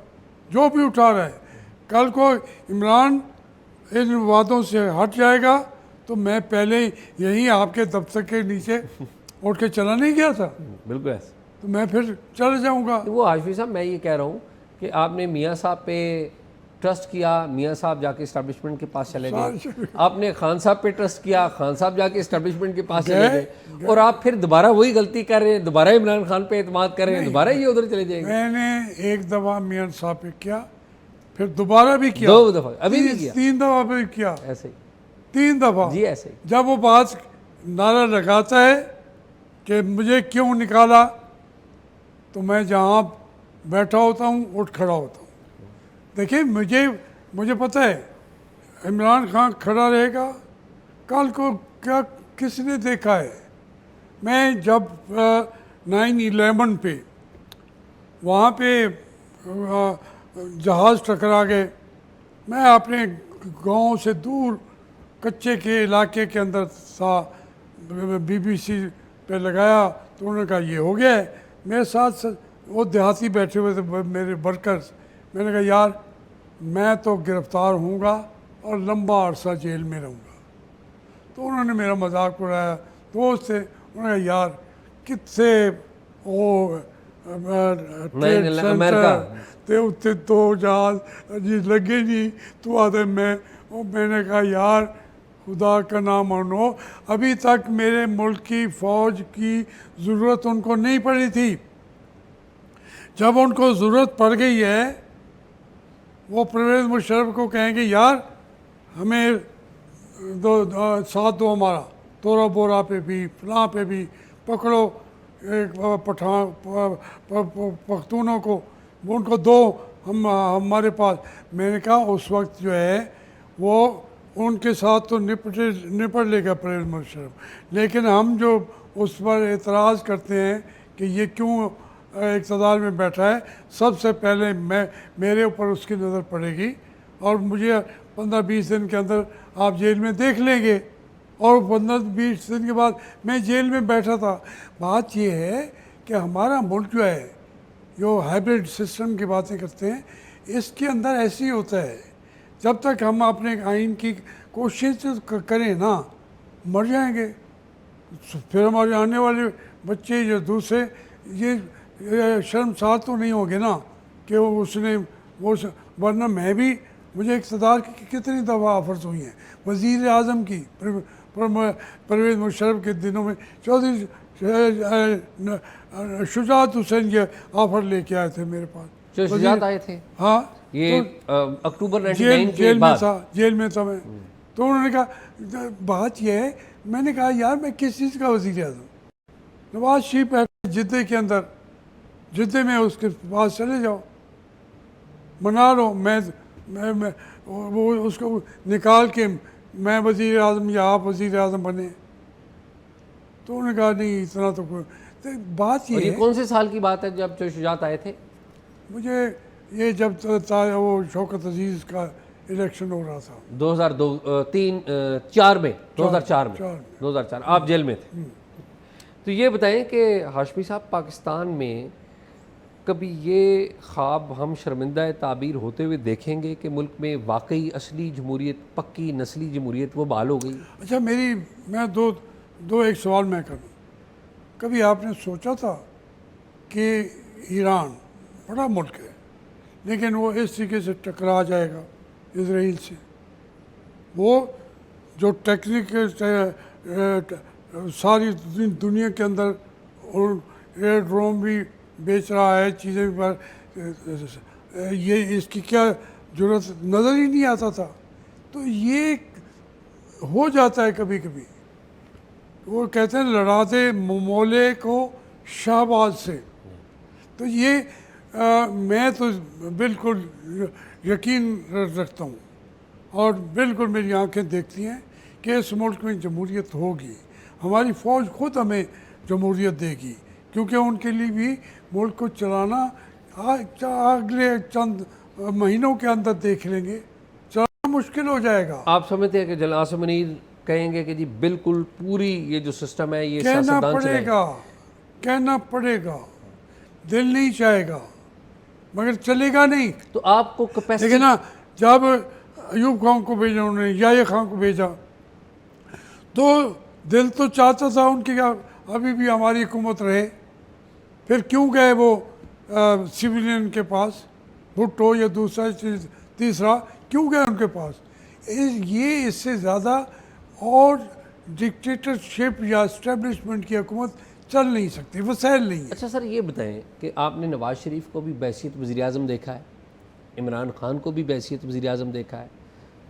जो भी उठा रहा है। कल को इमरान इन वादों से हट जाएगा तो मैं पहले यहीं आपके दफ्तर के नीचे उठ के चला नहीं गया था, बिल्कुल ऐसे। तो मैं फिर चल जाऊँगा। वो हाशमी साहब, मैं ये कह रहा हूँ कि आपने मियाँ साहब पे ट्रस्ट किया, मियाँ साहब जाके इस्टेब्लिशमेंट के पास चले गए। आपने खान साहब पे ट्रस्ट किया, खान साहब जाके इस्टेब्लिशमेंट के पास चले गए। और आप फिर दोबारा वही गलती कर रहे हैं, दोबारा इमरान खान पे एतमाद कर रहे हैं, दोबारा ये उधर चले जाएंगे। मैंने एक दफ़ा मियाँ साहब पे किया, फिर दोबारा भी किया, 2 दफ़ा अभी भी किया, 3 दफ़ा भी किया, ऐसे ही 3 दफ़ा। जी ऐसे ही। जब वो बात नारा लगाता है कि मुझे क्यों निकाला, तो मैं जहाँ बैठा होता हूँ उठ खड़ा होता हूँ। देखिए मुझे पता है इमरान खान खड़ा रहेगा, कल को क्या किसने देखा है। मैं जब 9/11 पे वहाँ पे जहाज़ टकरा गए, मैं अपने गांव से दूर कच्चे के इलाके के अंदर था, BBC पे लगाया तो उन्होंने कहा ये हो गया है। मेरे साथ वो देहाती बैठे हुए थे मेरे वर्कर्स। मैंने कहा यार मैं तो गिरफ़्तार होऊंगा और लंबा अरसा जेल में रहूँगा। तो उन्होंने मेरा मजाक उड़ाया, दोस्त थे, उन्होंने कहा यार कितने वो ट्रेड सेंटर ते उत्ते 2 जहाज जी लगे नहीं, तो आते मैंने कहा यार खुदा का नाम मानो, अभी तक मेरे मुल्क की फ़ौज की ज़रूरत उनको नहीं पड़ी थी। जब उनको ज़रूरत पड़ गई है वो परवेज़ मुशर्रफ को कहेंगे यार हमें साथ दो हमारा, तोरा बोरा पे भी फलां पे भी पकड़ो एक पख्तूनों को, उनको दो हमारे पास। मैंने कहा उस वक्त जो है वो उनके साथ तो निपट लेगा परवेज़ मुशर्रफ, लेकिन हम जो उस पर एतराज़ करते हैं कि ये क्यों इक़्तिदार में बैठा है, सबसे पहले मेरे ऊपर उसकी नज़र पड़ेगी और मुझे 15-20 दिन के अंदर आप जेल में देख लेंगे। और 15-20 दिन के बाद मैं जेल में बैठा था। बात यह है कि हमारा मुल्क जो है, जो हाइब्रिड सिस्टम की बातें करते हैं, इसके अंदर ऐसे ही होता है। जब तक हम अपने आइन की कोशिश करें ना, मर जाएंगे। फिर हमारे आने वाले बच्चे जो दूसरे, ये शर्मसार तो नहीं होगे ना कि वो उसने वरना मैं भी, मुझे इक़्तिदार की कितनी दफ़ा ऑफर्स हुई हैं। वज़ीर आज़म की परवेज़ मुशर्रफ के दिनों में चौधरी शुजात हुसैन के ऑफ़र लेके आए थे मेरे पास। जो शुजात आए थे, हाँ, ये अक्टूबर 99 के जेल में बाद। था, जेल में था मैं। तो उन्होंने कहा, बात यह है, मैंने कहा यार मैं किस चीज़ का वज़ीर आज़म, नवाज शरीफ है जिद्दे के अंदर, जिद्दे में उसके पास चले जाओ, मना लो, मैं वो उसको निकाल के मैं वज़ीर आज़म या आप वज़ीर आज़म बने। तो उन्होंने कहा नहीं इतना तो कोई, तो बात और ये ये है, कौन से साल की बात है जब जो शुजात आए थे? मुझे ये जब वो शौकत अजीज़ का इलेक्शन हो रहा था 2004 में, 2004 में, 2004 आप जेल में थे। तो ये बताएं कि हाशमी साहब, पाकिस्तान में कभी ये ख्वाब हम शर्मिंदा ताबीर होते हुए देखेंगे कि मुल्क में वाकई असली जमहूरियत, पक्की नस्ली जमहूरियत वो बहाल हो गई? अच्छा, मैं दो एक सवाल मैं करूँ। कभी आपने सोचा था कि ईरान बड़ा मुल्क है लेकिन वो इस तरीके से टकरा जाएगा इसराइल से? वो जो टेक्निकल सारी दुनिया के अंदर और एयर ड्रोन भी बेच रहा है, चीज़ें भी, पर ये इसकी क्या ज़रूरत नज़र ही नहीं आता था। तो ये हो जाता है कभी कभी। वो कहते हैं लड़ा दे ममोले को शाहबाज से। तो ये मैं तो बिल्कुल यकीन रखता हूँ और बिल्कुल मेरी आंखें देखती हैं कि इस मुल्क में जमहूरियत होगी। हमारी फ़ौज खुद हमें जमहूरियत देगी, क्योंकि उनके लिए भी मुल्क को चलाना अगले चंद महीनों के अंदर देख लेंगे, चलाना मुश्किल हो जाएगा। आप समझते हैं कि जनाब आसिम मुनीर कहेंगे कि जी बिल्कुल पूरी ये जो सिस्टम है ये कहना सियासतदान चलाएं? कहना पड़ेगा, दिल नहीं चाहेगा मगर चलेगा नहीं। तो आपको कैपेसिटी, देखिए ना, जब अयूब खान को भेजा उन्होंने, याह्या खान को भेजा, तो दिल तो चाहता था उनकी अभी भी हमारी हुकूमत रहे। फिर क्यों गए वो सिविलियन के पास, भुट्टो या दूसरा चीज़ तीसरा, क्यों गए उनके पास? ये इससे ज़्यादा और डिक्टेटरशिप या इस्टेब्लिशमेंट की हुकूमत चल नहीं सकती, वसैल नहीं है। अच्छा सर ये बताएं कि आपने नवाज शरीफ को भी बैसियत वज़ीर आज़म देखा है, इमरान खान को भी बैसियत वज़ीर आज़म देखा है,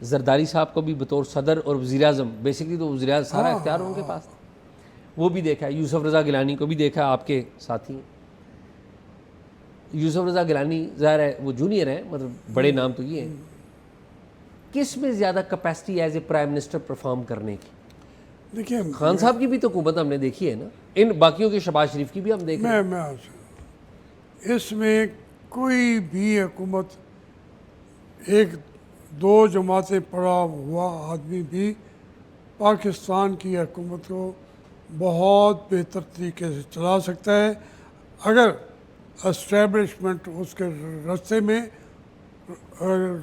जरदारी साहब को भी बतौर सदर और वज़ीर आज़म, बेसिकली तो वज़ीर आज़म सारा इख्तियार उनके पास था, वो भी देखा है। यूसुफ रज़ा गिलानी को भी देखा है, आपके साथी हैं। यूसुफ रज़ा गिलानी ज़ाहिर है वो जूनियर हैं, मतलब बड़े नाम तो ये हैं। किस में ज़्यादा capacity as a prime minister perform करने की? देखिए, खान साहब की भी तो हुकूमत हमने देखी है ना, इन बाकियों के शहबाज शरीफ की भी हम देख रहे हैं। मैं आपसे, इसमें कोई भी हुकूमत, एक दो जमातें पड़ा हुआ आदमी भी पाकिस्तान की हुकूमत को बहुत बेहतर तरीके से चला सकता है अगर एस्टेब्लिशमेंट उसके रास्ते में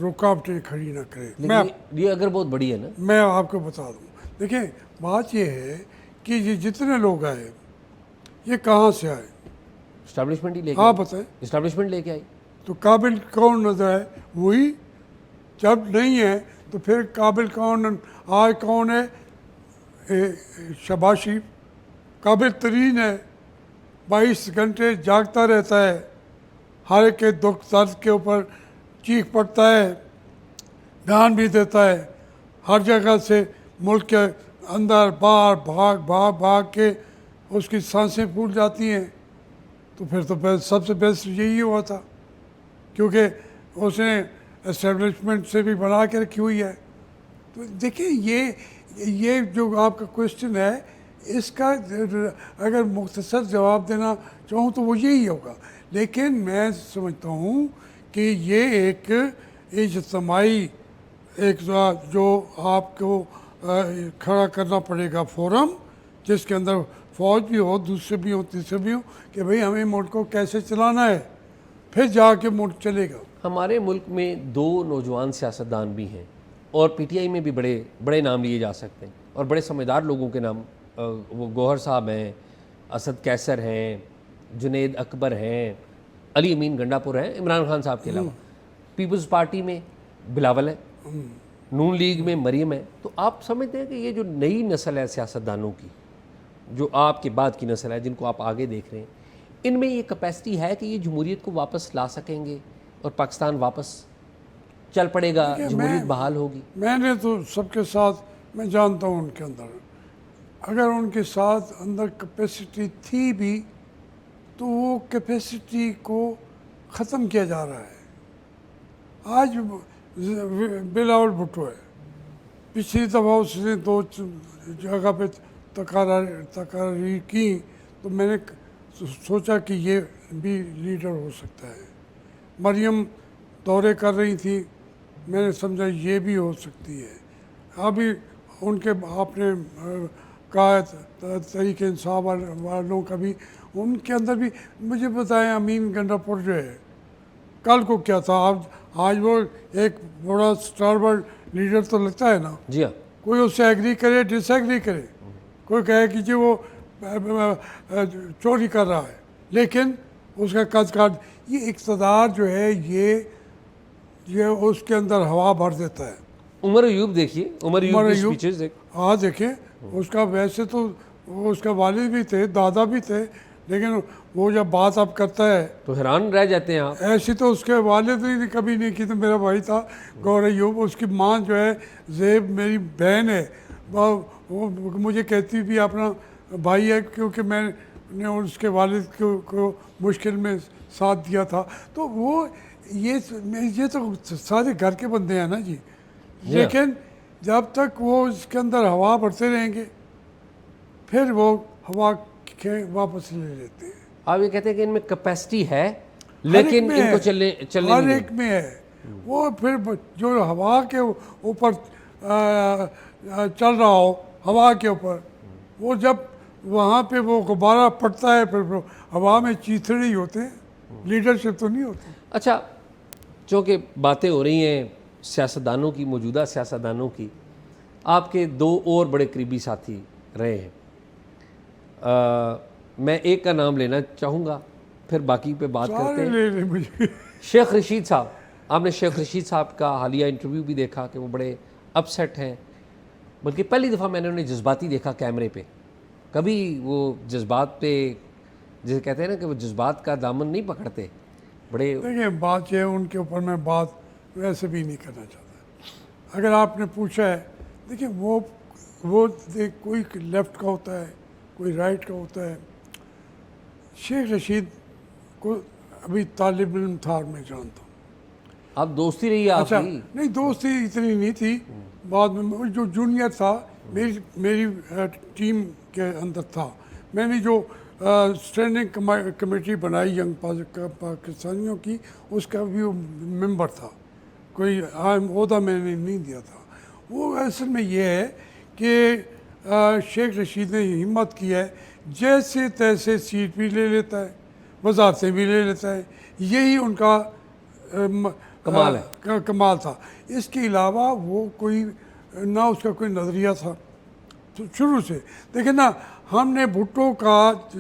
रुकावटें खड़ी ना करे। लेकिन ये अगर बहुत बड़ी है ना, मैं आपको बता दूं, देखिए बात यह है कि ये जितने लोग आए ये कहाँ से आए, इस्टेब्लिशमेंट ही लेके आप बताएं। इस्टेब्लिशमेंट लेके आई। तो काबिल कौन नजर आए? वही। जब नहीं है तो फिर काबिल कौन आज कौन है? शहबाज शरीफ काबिल तरीन है, 22 घंटे जागता रहता है, हर एक के दुख दर्द के ऊपर चीख पड़ता है, बयान भी देता है, हर जगह से मुल्क के अंदर बाहर भाग के उसकी सांसें फूल जाती हैं। तो फिर तो सबसे बेस्ट यही हुआ था, क्योंकि उसने एस्टेब्लिशमेंट से भी बना के रखी हुई है। तो देखिए ये जो आपका क्वेश्चन है, इसका अगर मुख्तसर जवाब देना चाहूँ तो वो यही होगा। लेकिन मैं समझता हूँ कि ये एक इज्तिमाई एक जो आपको खड़ा करना पड़ेगा फोरम, जिसके अंदर फ़ौज भी हो, दूसरे भी हो, तीसरे भी हो, कि भाई हमें मुल्क को कैसे चलाना है, फिर जाके मुल्क चलेगा। हमारे मुल्क में दो नौजवान सियासतदान भी हैं और पीटीआई में भी बड़े बड़े नाम लिए जा सकते हैं और बड़े समझदार लोगों के नाम, वो गौहर साहब हैं, असद कैसर हैं, जुनेद अकबर हैं, अली अमीन गंडापुर हैं, इमरान खान साहब के अलावा। पीपल्स पार्टी में बिलावल है, नून लीग में मरीम है। तो आप समझते हैं कि ये जो नई नस्ल है सियासतदानों की, जो आपके बाद की नस्ल है, जिनको आप आगे देख रहे हैं, इनमें ये कैपेसिटी है कि ये जमहूरियत को वापस ला सकेंगे और पाकिस्तान वापस चल पड़ेगा, जमहूरियत बहाल होगी? मैंने तो सबके साथ, मैं जानता हूँ उनके अंदर, अगर उनके साथ अंदर कैपेसिटी थी भी तो वो कैपेसिटी को ख़त्म किया जा रहा है। आज बिलावल भुट्टो है, पिछली दफ़ा उसने 2 जगह पे तकारीर की तो मैंने सोचा कि ये भी लीडर हो सकता है। मरियम दौरे कर रही थी, मैंने समझा ये भी हो सकती है। अभी उनके आपने कहा तरीके इंसाफ वालों का भी, उनके अंदर भी मुझे बताएं, अमीन गंडापुर जो है, कल को क्या था, आज वो एक बड़ा स्टारवर्ड लीडर तो लगता है ना। जी हाँ। कोई उससे एग्री करे, डिसएग्री करे, कोई कहे कि जी वो चोरी कर रहा है, लेकिन उसका कद काट, ये इक़्तिदार जो है ये उसके अंदर हवा भर देता है। उमर अयूब देखिए, उमर अयूब की स्पीचेस देख। हाँ देखें, उसका वैसे तो उसका वालिद भी थे, दादा भी थे, लेकिन वो जब बात अब करता है तो हैरान रह जाते हैं आप। ऐसी तो उसके वालिद ने कभी नहीं की। तो मेरा भाई था गौर अयूब, उसकी माँ जो है ज़ेब मेरी बहन है, वो मुझे कहती भी अपना भाई है, क्योंकि मैंने उसके वालिद को मुश्किल में साथ दिया था। तो वो ये तो सारे घर के बंदे हैं ना जी, लेकिन जब तक वो इसके अंदर हवा भरते रहेंगे फिर वो हवा के वापस ले लेते हैं। आप ये कहते हैं कि इनमें कैपेसिटी है, लेकिन इनको चलने हर एक में है। वो फिर जो हवा के ऊपर चल रहा हो, हवा के ऊपर, वो जब वहाँ पे वो गुब्बारा पड़ता है फिर हवा में चीथड़े ही होते हैं, लीडरशिप तो नहीं होती। अच्छा, चूँकि बातें हो रही हैं सियासतदानों की, मौजूदा सियासतदानों की, आपके 2 और बड़े करीबी साथी रहे हैं। मैं एक का नाम लेना चाहूँगा, फिर बाकी पे बात करते हैं। मुझे शेख रशीद साहब, आपने शेख रशीद साहब का हालिया इंटरव्यू भी देखा कि वो बड़े अपसेट हैं, बल्कि पहली दफ़ा मैंने उन्हें जज्बाती देखा कैमरे पे। कभी वो जज्बात पे, जैसे कहते हैं ना कि वो जज्बात का दामन नहीं पकड़ते, बड़े। देखिए, बात यह, उनके ऊपर मैं बात वैसे भी नहीं करना चाहता। अगर आपने पूछा है, देखिए वो कोई लेफ़्ट का होता है, कोई राइट का होता है। शेख रशीद को अभी तालिब इल्म था, मैं जानता हूँ। आप दोस्ती रही है अच्छा, आपकी? नहीं दोस्ती इतनी नहीं थी। बाद में जो जूनियर था मेरी टीम के अंदर था। मैंने जो स्टैंडिंग कमेटी बनाई यंग पाकिस्तानियों की, उसका भी वो मेंबर था। कोई अहम ओहदा मैंने नहीं दिया था। वो असल में ये है कि शेख रशीद ने हिम्मत की है, जैसे तैसे सीट भी ले लेता है, वजारतें भी ले लेता है। यही उनका कमाल है, कमाल था। इसके अलावा वो कोई ना उसका कोई नज़रिया था तो शुरू से। देखिए ना, हमने भुट्टो का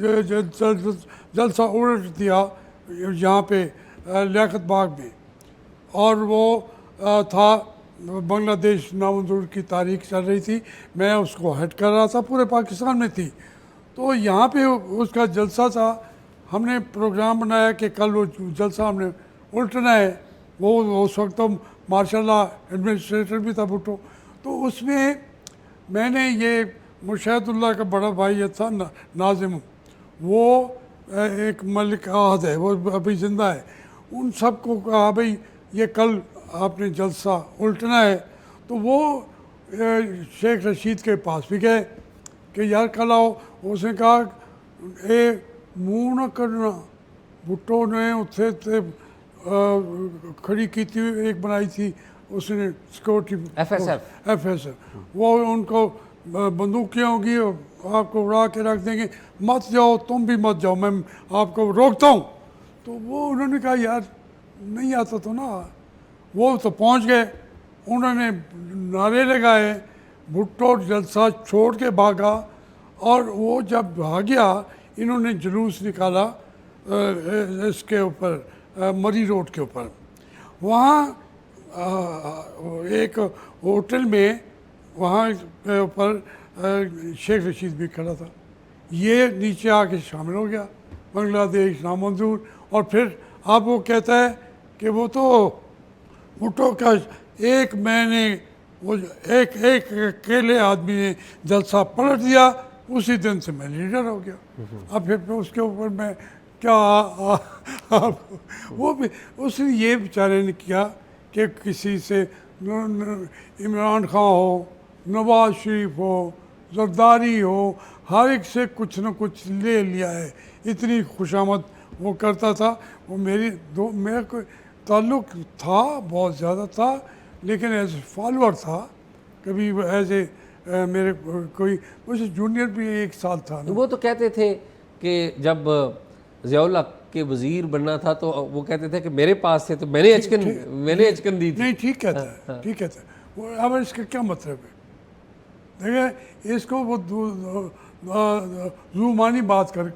जलसा उलट दिया यहाँ पे लियाकत बाग में, और वो था बांग्लादेश नामंजूर की तारीख चल रही थी, मैं उसको हेड कर रहा था, पूरे पाकिस्तान में थी। तो यहाँ पे उसका जलसा था, हमने प्रोग्राम बनाया कि कल वो जलसा हमने उल्टना है। वो उस वक्त तो मार्शल लॉ एडमिनिस्ट्रेटर भी था भुट्टो। तो उसमें मैंने ये मुशाहिदुल्लाह का बड़ा भाई था नाजिम, वो एक मलिक आहद है, वो अभी ज़िंदा है, उन सब को कहा भाई ये कल आपने जलसा उल्टना है। तो वो शेख रशीद के पास भी गए कि यार कल आओ। उसने कहा ए मुँह न करना। भुट्टो ने उत्थे खड़ी की थी, एक बनाई थी उसने सिक्योरिटी FSF, वो उनको बंदूकियाँ होंगी आपको उड़ा के रख देंगे, मत जाओ, तुम भी मत जाओ, मैं आपको रोकता हूँ। तो वो उन्होंने कहा यार नहीं आता तो ना। वो तो पहुँच गए, उन्होंने नारे लगाए, भुट्टो जलसा छोड़ के भागा। और वो जब भाग गया, इन्होंने जुलूस निकाला इसके ऊपर मरी रोड के ऊपर, वहाँ एक होटल में, वहाँ के ऊपर शेख रशीद भी खड़ा था। ये नीचे आके शामिल हो गया, बांग्लादेश नामंजूर। और फिर अब वो कहता है कि वो तो भुट्टो का एक महीने, वो एक अकेले आदमी ने जलसा पलट दिया, उसी दिन से मैं लीडर हो गया। अब फिर उसके ऊपर मैं क्या वो भी उसने ये बेचारे ने किया कि किसी से इमरान खान हो, नवाज शरीफ हो, जरदारी हो, हर एक से कुछ न कुछ ले लिया है। इतनी खुशामद वो करता था। वो मेरा कोई ताल्लुक़ था, बहुत ज़्यादा था, लेकिन एज फॉलोअर था। कभी एज ए मेरे कोई मुझे जूनियर भी 1 साल था ना। वो तो कहते थे कि जब ज़ियाउल हक के वज़ीर बनना था तो वो कहते थे कि मेरे पास थे तो मैंने अचकन दी थी। नहीं, ठीक कहता है, ठीक कहता है वो। अब इसका क्या मतलब है? देखिए, इसको वो जुमानी बात कर,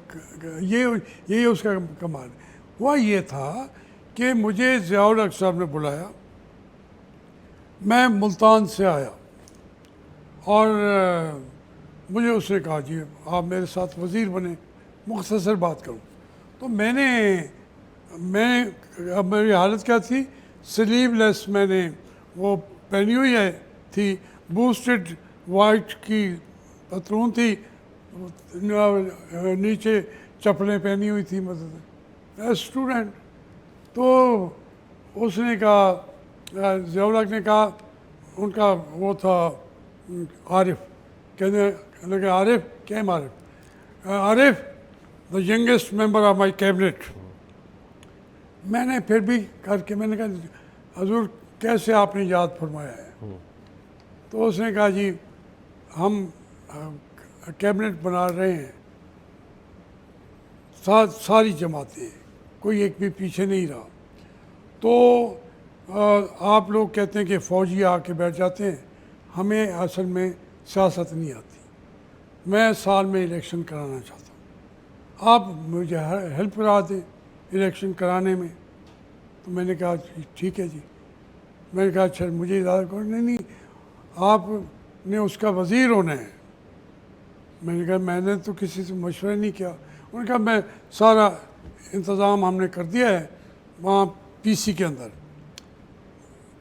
ये उसका कमाल है। हुआ ये था कि मुझे ज़ियाउल हक साहब ने बुलाया, मैं मुल्तान से आया और मुझे उसने कहा जी आप मेरे साथ वज़ीर बने। मुख्तसर बात करूँ तो अब मेरी हालत क्या थी, स्लीवलेस मैंने वो पहनी हुई थी, बूस्टेड वाइट की पतलून थी, नीचे चप्पलें पहनी हुई थी, मतलब स्टूडेंट। तो उसने कहा, ज़ियाउल हक ने कहा, उनका वो था आरिफ, कहने लगे आरिफ, क्या Arif the youngest member of my cabinet. मैंने फिर भी करके मैंने कहा हजूर कैसे आपने याद फरमाया है? तो उसने कहा जी हम कैबिनेट बना रहे हैं, सारी जमातें, कोई एक भी पीछे नहीं रहा। तो आप लोग कहते हैं कि फ़ौजी आके बैठ जाते हैं, हमें असल में सियासत नहीं आती। मैं साल में इलेक्शन कराना चाहता हूँ, आप मुझे हेल्प करा दें इलेक्शन कराने में। तो मैंने कहा ठीक है जी। मैंने कहा अच्छा मुझे इजाज़त करो। नहीं, आपने उसका वज़ीर होना है। मैंने कहा मैंने तो किसी से मशवरा नहीं किया। उन्होंने कहा मैं सारा इंतज़ाम हमने कर दिया है वहाँ पीसी के अंदर,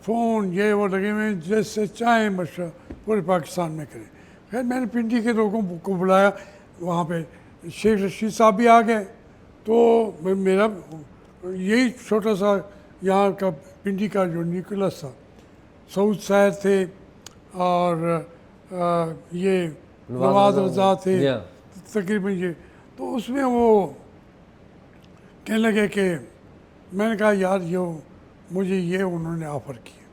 फ़ोन ये वो लगे हुए, जैसे चाहें मशवरा पूरे पाकिस्तान में करें। खैर मैंने पिंडी के लोगों को बुलाया, वहाँ पे शेख रशीद साहब भी आ गए। तो मेरा यही छोटा सा यहाँ का पिंडी का जो न्यूक्लियस था, सऊद साहिर थे और ये नवाज रजा थे, तकरीबन ये। तो उसमें वो कहने लगे कि मैंने कहा यार मुझे ये उन्होंने ऑफ़र किया।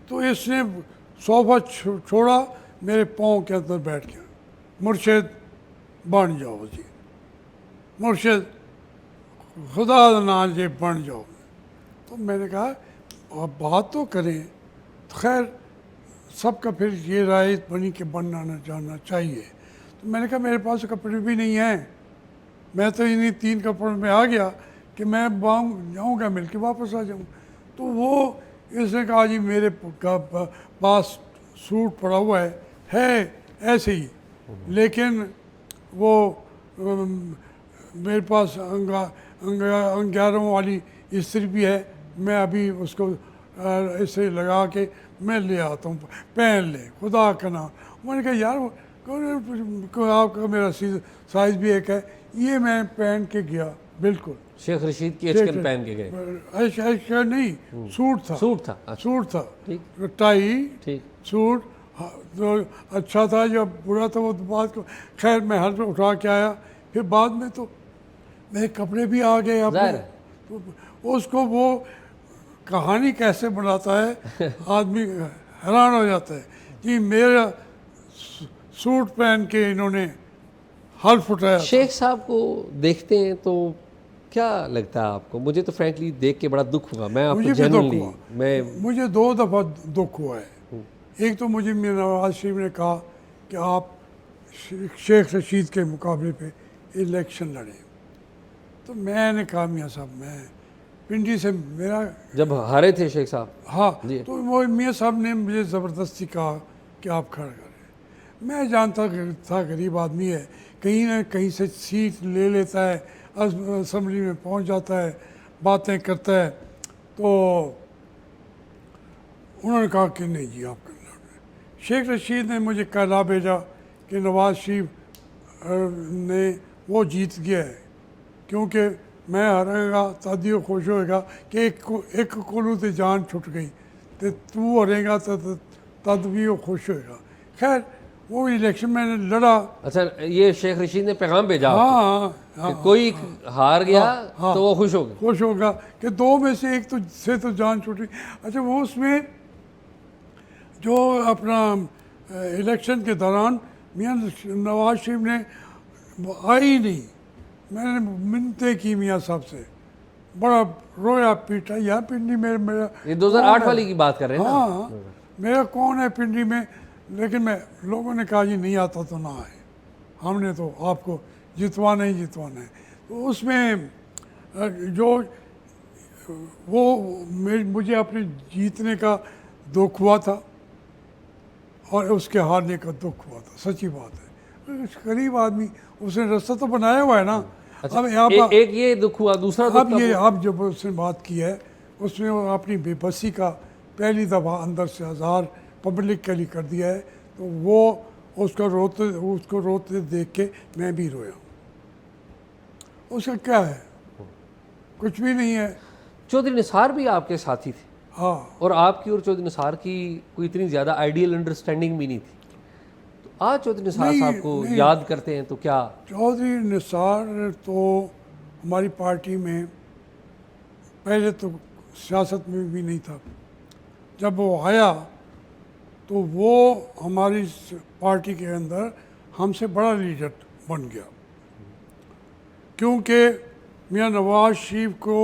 तो इसने सोफ़ा छोड़ा, मेरे पाँव के अंदर बैठ गया, मुर्शिद बन जाओ जी, मुर्शिद खुदा ना जे बन जाओ। तो मैंने कहा आप बात तो करें। तो खैर सबका फिर ये राय बनी कि बनना न जाना चाहिए। तो मैंने कहा मेरे पास कपड़े भी नहीं हैं, मैं तो इन्हीं 3 कपड़ों में आ गया कि मैं जाऊँगा मिल के वापस आ जाऊँ। तो वो इसने कहा जी मेरे पास सूट पड़ा हुआ है ऐसे ही, लेकिन वो मेरे पास अंगारों वाली इस्त्री भी है, मैं अभी उसको ऐसे लगा के मैं ले आता हूँ, पहन ले खुदा का नाम। मैंने कहा यार आपका मेरा साइज़ भी एक है। ये मैं पहन के गया, बिल्कुल शेख रशीद की अचकन पहन के गए। अचकन नहीं, सूट था, सूट था, टाई, ठीक सूट। तो अच्छा था, जब बुरा था वो बात को खैर मैं हर उठा के आया। फिर बाद में तो मेरे कपड़े भी आ गए अपने। तो उसको वो कहानी कैसे बनाता है आदमी हैरान हो जाता है कि मेरा सूट पहन के इन्होंने हल्फ उठाया। शेख साहब को देखते हैं तो क्या लगता है आपको? मुझे तो फ्रैंकली देख के बड़ा दुख हुआ। मैं आपको जेन्युइनली मुझे 2 दफ़ा दुख हुआ है। एक तो मुझे नवाज शरीफ ने कहा कि आप शेख रशीद के मुकाबले पे इलेक्शन लड़ें। तो मैंने कहा मियाँ साहब मैं पिंडी से मेरा जब हारे थे शेख साहब? हाँ, जी। तो वो मियाँ साहब ने मुझे ज़बरदस्ती कहा कि आप खड़ा करें। मैं जानता था गरीब आदमी है, कहीं ना कहीं से सीट ले लेता है, असम्बली में पहुंच जाता है, बातें करता है। तो उन्होंने कहा कि नहीं जी आप कर लो। शेख रशीद ने मुझे कहला भेजा कि नवाज शरीफ ने वो जीत गया है, क्योंकि मैं हारांगा तद ही खुश होएगा कि एक कोलू ते जान छुट गई, तो तू हारेगा तद भी वो खुश होएगा। खैर वो इलेक्शन मैंने लड़ा। अच्छा, ये शेख रशीद ने पैगाम भेजा हाँ आपको हाँ कि कोई हार गया हाँ, तो वो खुश हो गए? खुश होगा कि दो में से एक तो जान छूटी। अच्छा, वो उसमें जो अपना इलेक्शन के दौरान मियाँ नवाज शरीफ ने आई ही नहीं, मैंने मिन्नतें की मियाँ साहब से, बड़ा रोया पीटा। यार पिंडी में मेरा ये 2008 वाली की बात कर रहे हैं ना? हाँ, मेरा कौन है पिंडी में। लेकिन मैं लोगों ने कहा जी नहीं आता तो ना आए, हमने तो आपको जितवाना ही जितवाना है। तो उसमें जो वो मुझे अपने जीतने का दुख हुआ था और उसके हारने का दुख हुआ था, सच्ची बात है। गरीब आदमी, उसने रास्ता तो बनाया हुआ है ना। अच्छा, अब यहाँ एक ये दुख हुआ, दूसरा दुख अब ये अब जब उसने बात की है, उसमें वो अपनी बेबसी का पहली दफ़ा अंदर से आज़ार पब्लिक के लिए कर दिया है, तो वो उसको रोते देख के मैं भी रोया। उसका क्या है, कुछ भी नहीं है। चौधरी निसार भी आपके साथी थे, हाँ, और आपकी और चौधरी निसार की कोई इतनी ज़्यादा आइडियल अंडरस्टैंडिंग भी नहीं थी। तो आज चौधरी निसार साहब को याद करते हैं तो क्या? चौधरी निसार तो हमारी पार्टी में पहले तो सियासत में भी नहीं था। जब वो आया तो वो हमारी पार्टी के अंदर हमसे बड़ा लीडर बन गया, क्योंकि मियाँ नवाज शरीफ को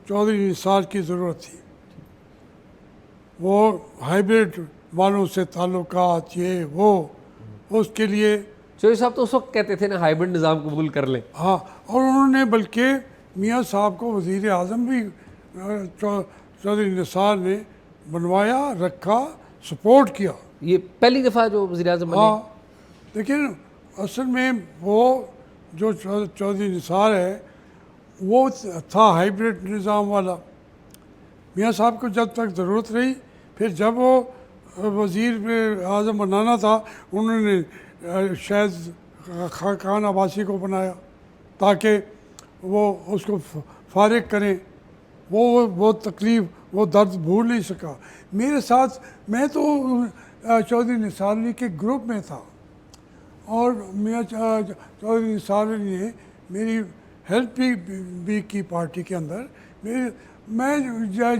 चौधरी निसार की ज़रूरत थी। वो हाइब्रिड वालों से ताल्लुकात ये वो, उसके लिए चौधरी साहब तो उस वक्त कहते थे ना हाइब्रिड निज़ाम कबूल कर लें। हाँ, और उन्होंने बल्कि मियाँ साहब को वज़ीर आज़म भी चौधरी निसार ने बनवाया, रखा, सपोर्ट किया। ये पहली दफ़ा जो वज़ीर आज़म बने? हाँ, लेकिन असल में वो जो चौधरी निसार है वो था हाइब्रिड निज़ाम वाला। मियाँ साहब को जब तक ज़रूरत रही, फिर जब वो वज़ीर आज़म बनाना था, उन्होंने शायद खान अब्बासी को बनाया ताकि वो उसको फारिग करें। वो तकलीफ़, वो दर्द भूल नहीं सका। मेरे साथ, मैं तो चौधरी निसार अली के ग्रुप में था, और मियाँ चौधरी निसार अली ने मेरी हेल्प भी की पार्टी के अंदर। मैं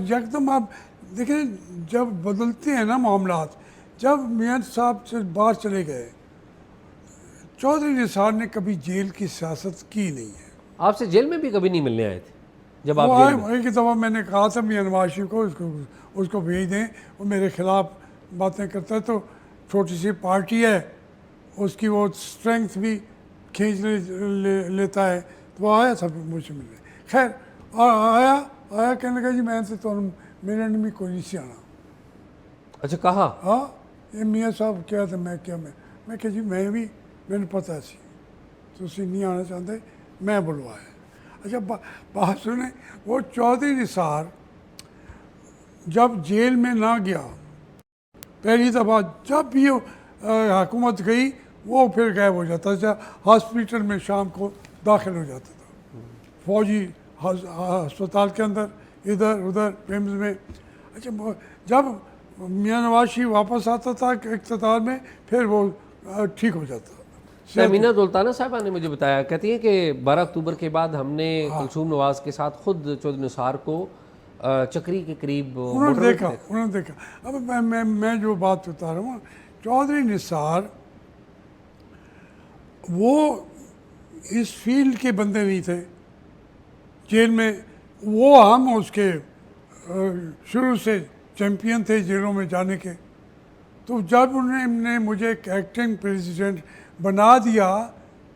यकदम, आप देखें जब बदलते हैं ना मामलात, जब मियाँ साहब से बाहर चले गए, चौधरी निसार ने कभी जेल की सियासत की नहीं है। आपसे जेल में भी कभी नहीं मिलने आए थे जब आप वो जेल आए, में? एक दफ़ा मैंने कहा था मियाँ नवाज शरीफ को उसको भेज दें, वो मेरे ख़िलाफ़ बातें करता है, तो छोटी सी पार्टी है, उसकी वो स्ट्रेंथ भी खींच लेता है। तो वो आया था मुझसे मिलने। खैर, और आया कहने लगा जी मैं तो मेरे ने भी कोई नहीं सी आना। अच्छा, कहा? हाँ, ये मियाँ साहब क्या था, मैं क्या जी मैंने पता सी तुसी नहीं आना चाहते, मैं बुलवाया। अच्छा, बात सुने, वो चौधरी निसार जब जेल में ना गया, पहली दफ़ा जब भी हुकूमत गई वो फिर गायब हो जाता था। हॉस्पिटल में शाम को दाखिल हो जाता था, फौजी अस्पताल के अंदर, इधर उधर पेम्स में। अच्छा, जब मियाँ नवाज शरीफ वापस आता था इक़्तिदार में, फिर वो ठीक हो जाता था। अमीना सुल्ताना साहबा ने मुझे बताया, कहती हैं कि 12 अक्टूबर के बाद हमने कुलसूम नवाज के साथ खुद चौधरी निसार को चक्री के करीब उन्होंने देखा। अब मैं जो बात बता रहा हूँ, चौधरी निसार वो इस फील्ड के बंदे नहीं थे। जेल में वो हम उसके शुरू से चैम्पियन थे जेलों में जाने के। तो जब उन्होंने मुझे एक एक्टिंग प्रेसिडेंट बना दिया,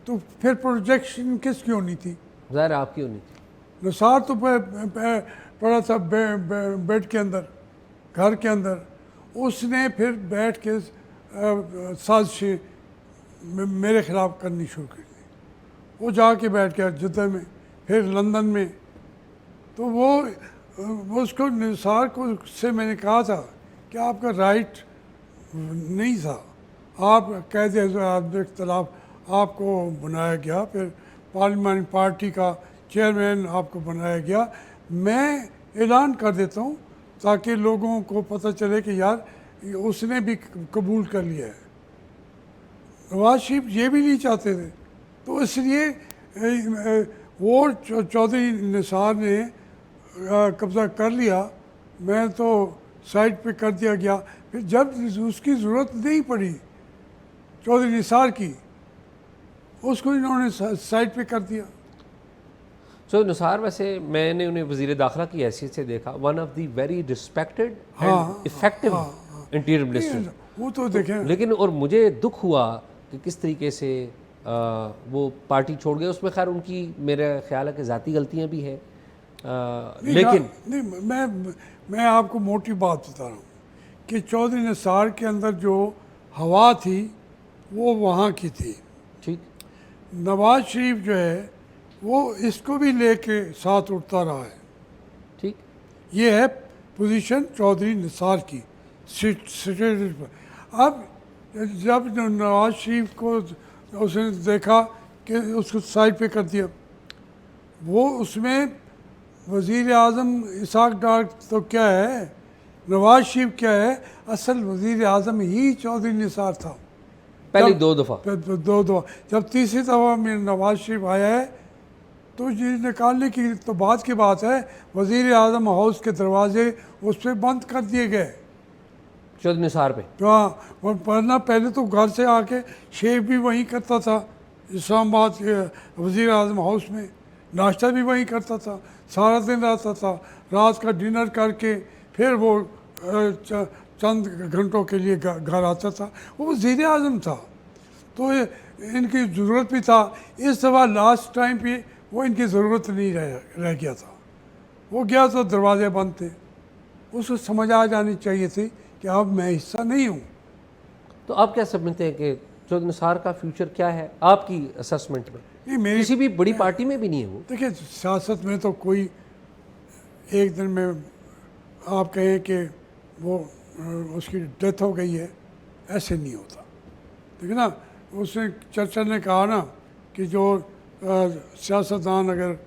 तो फिर प्रोजेक्शन किसकी होनी थी? ज़ाहिर है आपकी होनी थी। निसार तो पड़ा था बेड के अंदर, घर के अंदर। उसने फिर बैठ के साजिशें मेरे ख़िलाफ़ करनी शुरू कर दी। वो जाके बैठ गया जिद्दा में, फिर लंदन में। तो वो उसको निसार को से मैंने कहा था कि आपका राइट नहीं था, आप कैद आज़ाद इख्तलाफ आपको बनाया गया, फिर पार्लियामेंट पार्टी का चेयरमैन आपको बनाया गया। मैं ऐलान कर देता हूँ ताकि लोगों को पता चले कि यार उसने भी कबूल कर लिया है। नवाज शरीफ ये भी नहीं चाहते थे, तो इसलिए वो चौधरी निसार ने कब्ज़ा कर लिया। मैं तो साइड पे कर दिया गया। फिर जब उसकी ज़रूरत नहीं पड़ी चौधरी निसार की, उसको इन्होंने साइड पे कर दिया। सो निसार, वैसे मैंने उन्हें वज़ीर दाखिला की हैसियत से देखा, one of the very respected and effective interior minister. वो तो देखें, लेकिन और मुझे दुख हुआ कि किस तरीके से वो पार्टी छोड़ गए। उसमें खैर उनकी मेरा ख्याल है कि ज़ाती गलतियाँ भी हैं, लेकिन नहीं, मैं आपको मोटी बात बता रहा हूँ कि चौधरी निसार के अंदर जो हवा थी वो वहाँ की थी। ठीक, नवाज शरीफ जो है वो इसको भी लेके साथ उठता रहा है। ठीक, ये है पोजीशन चौधरी निसार की स्टेटस पर। अब जब नवाज शरीफ को उसने देखा कि उसको साइड पे कर दिया, वो उसमें वज़ीर आज़म इसाक डार तो क्या है, नवाज शरीफ क्या है, असल वज़ीर आज़म ही चौधरी निसार था। पहले जब- 2 दफ़ा। दो दफ़ा, जब तीसरी दफ़ा में नवाज शरीफ आया है तो ये निकालने की तो बात की बात है, वज़ीर आज़म हाउस के दरवाजे उस पर बंद कर दिए गए। चौधरी निसार पे हाँ, वरना पहले तो घर से आके शेव भी वहीं करता था, इस्लामाबाद के वज़ीर आज़म हाउस में नाश्ता भी वहीं करता था, सारा दिन रहता था, रात का डिनर करके फिर वो चंद घंटों के लिए घर आता था। वो वज़ीर आज़म था, तो इनकी ज़रूरत भी था। इस दफ़ा लास्ट टाइम पे वो इनकी ज़रूरत नहीं रह गया था। वो गया तो दरवाजे बंद थे। उसको समझ आ जानी चाहिए थी कि अब मैं हिस्सा नहीं हूँ। तो आप क्या समझते हैं कि चौधरी निसार का फ्यूचर क्या है आपकी असेसमेंट में? नहीं, मेरी किसी भी बड़ी पार्टी में भी नहीं है वो। देखिए, सियासत में तो कोई एक दिन में आप कहें कि वो उसकी डेथ हो गई है, ऐसे नहीं होता। देखिए ना, उसने चर्चा ने कहा ना कि जो सियासतदान अगर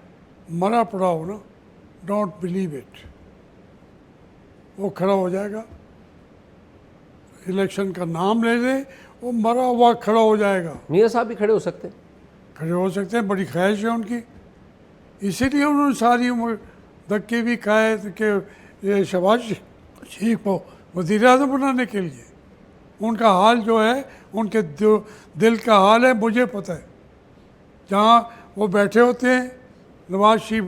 मरा पड़ा हो ना, डोंट बिलीव इट, वो खड़ा हो जाएगा, इलेक्शन का नाम ले ले, वो मरा हुआ खड़ा हो जाएगा। मियाँ साहब भी खड़े हो सकते हैं। खड़े हो सकते हैं, बड़ी ख्वाहिश है उनकी, इसीलिए उन्होंने सारी उम्र धक्के भी खाए कि ये शहबाज शरीफ को वज़ीर आज़म बनाने के लिए। उनका हाल जो है, उनके जो दिल का हाल है, मुझे पता है। जहाँ वो बैठे होते हैं, नवाज शरीफ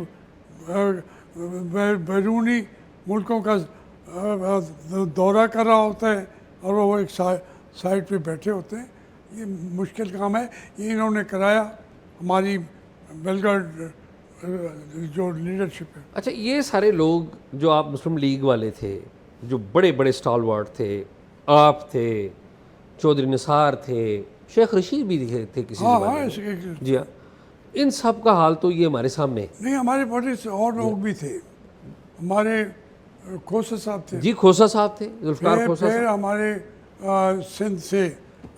बैरूनी मुल्कों का दौरा कर रहा होता है और वो एक साइड पे बैठे होते हैं। ये मुश्किल काम है, ये इन्होंने कराया हमारी बेलगार्ड जो लीडरशिप है। अच्छा, ये सारे लोग जो आप मुस्लिम लीग वाले थे, जो बड़े बड़े स्टॉलवर्ड थे, आप थे, चौधरी निसार थे, शेख रशीद भी थे किसी हाँ ज़माने हाँ, में। जी हाँ, इन सब का हाल तो ये हमारे सामने है। नहीं, हमारे बड़े और लोग भी थे। हमारे खोसा साहब थे, जी, खोसा साहब थे, जुल्फकार खोसा फिर साहब। हमारे सिंध से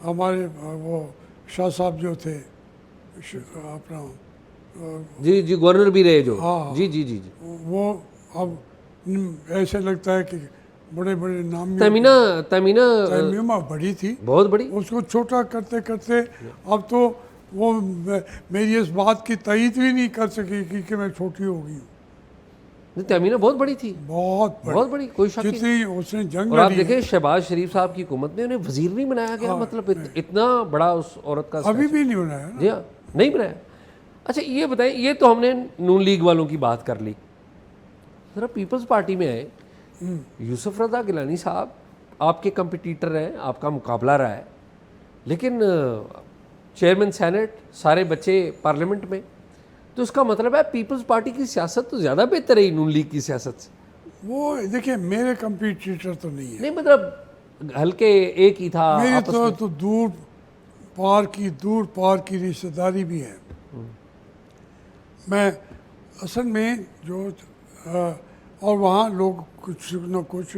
हमारे वो शाह साहब जो थे, अपना जी जी, गवर्नर भी रहे जो। हाँ। जी जी जी जी। वो अब ऐसे लगता है कि बड़े बड़े नाम तमीना तमीना तमीमा बड़ी थी, बहुत बड़ी। उसको छोटा करते करते अब तो वो मेरी इस बात की तईद भी नहीं कर सकी कि मैं छोटी हो गई हूँ। तमीना बहुत बड़ी थी, बहुत बहुत बड़ी, कोई शक नहीं। जितनी उसने जंग और आप लड़ी है, देखें, शहबाज शरीफ साहब की हुकूमत में उन्हें वजीर नहीं बनाया गया। मतलब इतना बड़ा उस औरत का अभी भी नहीं बनाया ना। जी हाँ, नहीं बनाया। अच्छा, ये बताएं, ये तो हमने नून लीग वालों की बात कर ली। जरा पीपल्स पार्टी में आए, यूसुफ रज़ा गिलानी साहब आपके कंपटीटर हैं, आपका मुकाबला रहा है, लेकिन चेयरमैन सेनेट, सारे बच्चे पार्लियामेंट में, तो इसका मतलब है पीपल्स पार्टी की सियासत तो ज़्यादा बेहतर है नून लीग की सियासत से। वो देखिए मेरे कंपटीटर तो नहीं है, नहीं मतलब हल्के एक ही था मेरी आपस में। तो दूर पार की रिश्तेदारी भी है। मैं असल में जो और वहाँ लोग कुछ न कुछ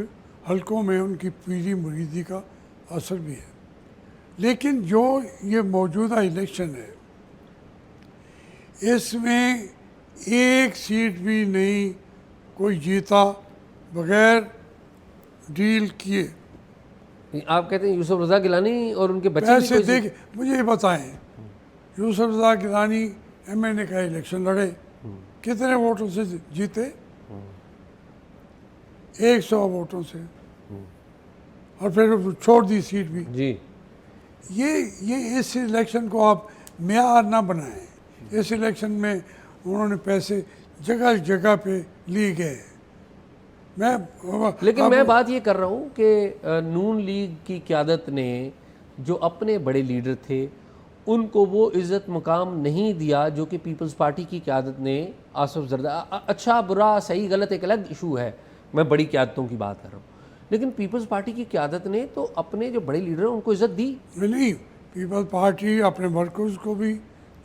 हलकों में उनकी पीरी मुरीदी का असर भी है। लेकिन जो ये मौजूदा इलेक्शन है इसमें एक सीट भी नहीं कोई जीता बगैर डील किए। आप कहते हैं यूसुफ रजा गिलानी और उनके बच्चे भी पैसे कोई देख मुझे ये बताएं, यूसुफ रजा गिलानी MNA का इलेक्शन लड़े, कितने वोटों से जीते? 100 वोटों से, और फिर छोड़ दी सीट भी। जी। ये इस इलेक्शन को आप मेयार ना बनाएं। इस इलेक्शन में उन्होंने पैसे जगह जगह पे लिए गए। लेकिन मैं बात ये कर रहा हूँ कि नून लीग की क़यादत ने जो अपने बड़े लीडर थे उनको वो इज़्ज़त मुकाम नहीं दिया जो कि पीपल्स पार्टी की क़यादत ने आसिफ जरदारी। अच्छा बुरा सही गलत एक अलग इशू है, मैं बड़ी क़यादतों की बात कर रहा हूँ, लेकिन पीपल्स पार्टी की क़यादत ने तो अपने जो बड़े लीडर हैं उनको इज़्ज़त दी। नहीं, पीपल्स पार्टी अपने वर्कर्स को भी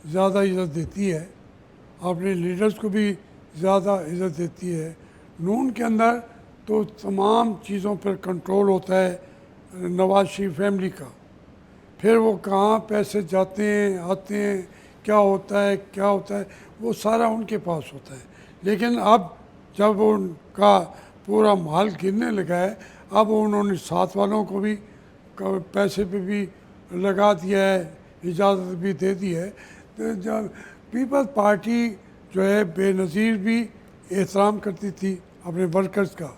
ज़्यादा इज़्ज़त देती है, अपने लीडर्स को भी ज़्यादा इज़्ज़त देती है। नून के अंदर तो तमाम चीज़ों पर कंट्रोल होता है नवाज शरीफ फैमिली का। फिर वो कहाँ पैसे जाते हैं आते हैं, क्या होता है वो सारा उनके पास होता है। लेकिन अब जब उनका पूरा माल गिरने लगा है, अब उन्होंने साथ वालों को भी पैसे पे भी लगा दिया है, इजाज़त भी दे दी है। तो जब पीपल्स पार्टी जो है बेनज़ीर भी एहतराम करती थी अपने वर्कर्स का,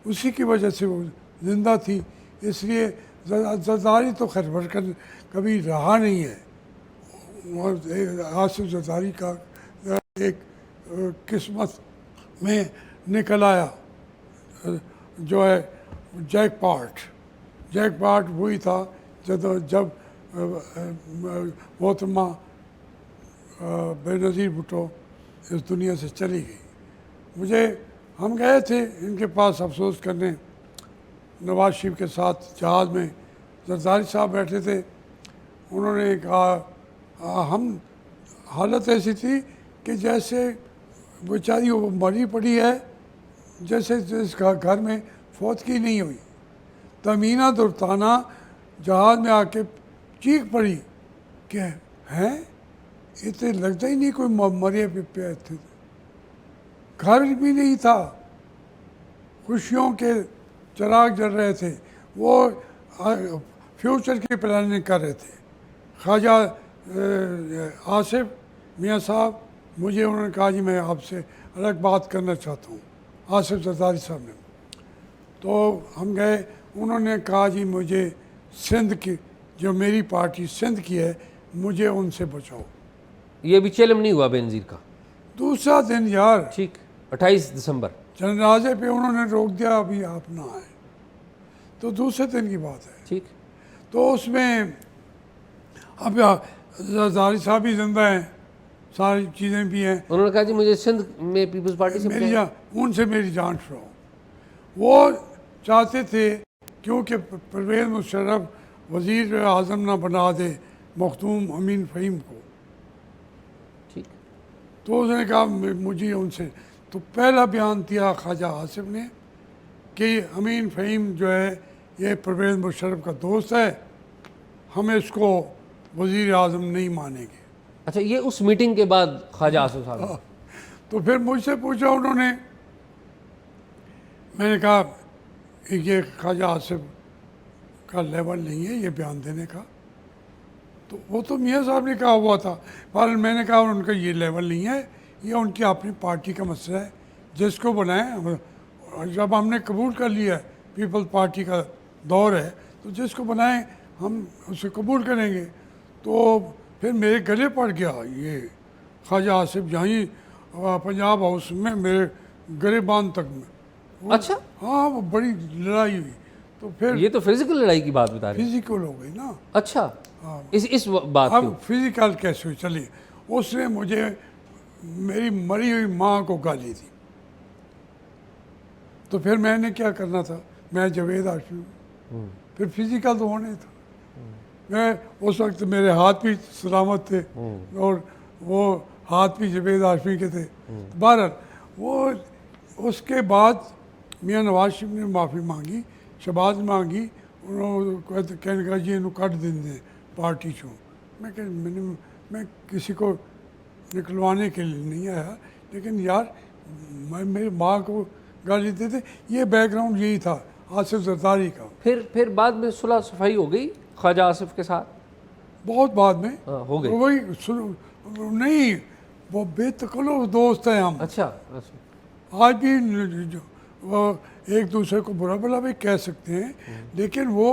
उसी की वजह से वो ज़िंदा थी। इसलिए जरदारी तो खैर वर्कर कभी रहा नहीं है। और आसिफ जरदारी का एक किस्मत में निकल आया जो है जैकपॉट वही था जब मोहतरमा बेनज़ीर भुट्टो इस दुनिया से चली गई। हम गए थे इनके पास अफसोस करने, नवाज शरीफ के साथ जहाज़ में जरदारी साहब बैठे थे। उन्होंने कहा हम हालत ऐसी थी कि जैसे बेचारी वो मरी पड़ी है, जैसे जिसका घर में फौत की नहीं हुई। तमीना दुर्ताना जहाज़ में आके चीख पड़ी कि हैं इतने लगता ही नहीं कोई मरे पे थे, घर भी नहीं था, खुशियों के चिराग जल रहे थे, वो फ्यूचर की प्लानिंग कर रहे थे। ख्वाजा आसिफ मियाँ साहब, मुझे उन्होंने कहा जी मैं आपसे अलग बात करना चाहता हूँ, आसिफ जरदारी साहब ने। तो हम गए, उन्होंने कहा जी मुझे सिंध की जो मेरी पार्टी सिंध की है मुझे उनसे बचाओ। ये भी चेलम नहीं हुआ बेनज़ीर का। दूसरा दिन यार ठीक 28 दिसंबर जनाजे पे उन्होंने रोक दिया, अभी आप ना आए। तो दूसरे दिन की बात है। ठीक। तो उसमें अब जरदारी साहब भी जिंदा हैं, सारी चीज़ें भी हैं। उन्होंने कहा जी मुझे सिंध में पीपल्स पार्टी से उनसे मेरी जान छुड़ाओ। वो चाहते थे क्योंकि परवेज़ मुशर्रफ वज़ीर आज़म ना बना दे मखदूम अमीन फ़हीम को। ठीक। तो उसने कहा मुझे उनसे, तो पहला बयान दिया ख्वाजा आसिफ ने कि अमीन फ़हीम जो है ये परवेज़ मुशर्रफ का दोस्त है, हम इसको वज़ीर आज़म नहीं मानेंगे। अच्छा, ये उस मीटिंग के बाद ख्वाजा आसिफ साहब। तो फिर मुझसे पूछा उन्होंने, मैंने कहा ये ख्वाजा आसिफ का लेवल नहीं है ये बयान देने का। तो वो तो मियाँ साहब ने कहा हुआ था, पर मैंने कहा उनका ये लेवल नहीं है, ये उनकी अपनी पार्टी का मसला है, जिसको बनाए। जब हमने कबूल कर लिया है पीपल्स पार्टी का दौर है, तो जिसको बनाए हम उसे कबूल करेंगे। तो फिर मेरे गले पड़ गया ये ख्वाजा आसिफ, यहीं पंजाब हाउस में मेरे गरीबान तक में। अच्छा। हाँ, वो बड़ी लड़ाई हुई। तो फिर ये तो फिजिकल लड़ाई की बात बता रहे हैं। फिजिकल हो गई ना। अच्छा। हाँ। इस बात अब फिजिकल कैसे हुई, चलिए। उसने मुझे मेरी मरी हुई माँ को गाली दी। तो फिर मैंने क्या करना था, मैं जावेद हाशमी हूँ, फिर फिजिकल तो होने था। मैं उस वक्त मेरे हाथ भी सलामत थे और वो हाथ भी जावेद हाशमी के थे। बहरहाल वो उसके बाद मियाँ नवाज शरीफ ने माफ़ी मांगी, शहबाज मांगी, उन्होंने कहने लगा जी इन्हों कट देंगे पार्टी चो। मैं किसी को निकलवाने के लिए नहीं आया, लेकिन यार मैं मेरी माँ को गाली देते, ये बैकग्राउंड यही था आसिफ जरदारी का। फिर बाद में सुलह सफाई हो गई ख्वाजा आसिफ के साथ, बहुत बाद में हो गई। वही नहीं, वो बेतकल्लुफ़ दोस्त हैं हम। अच्छा, आज भी वो एक दूसरे को बुरा भला भी कह सकते हैं, लेकिन वो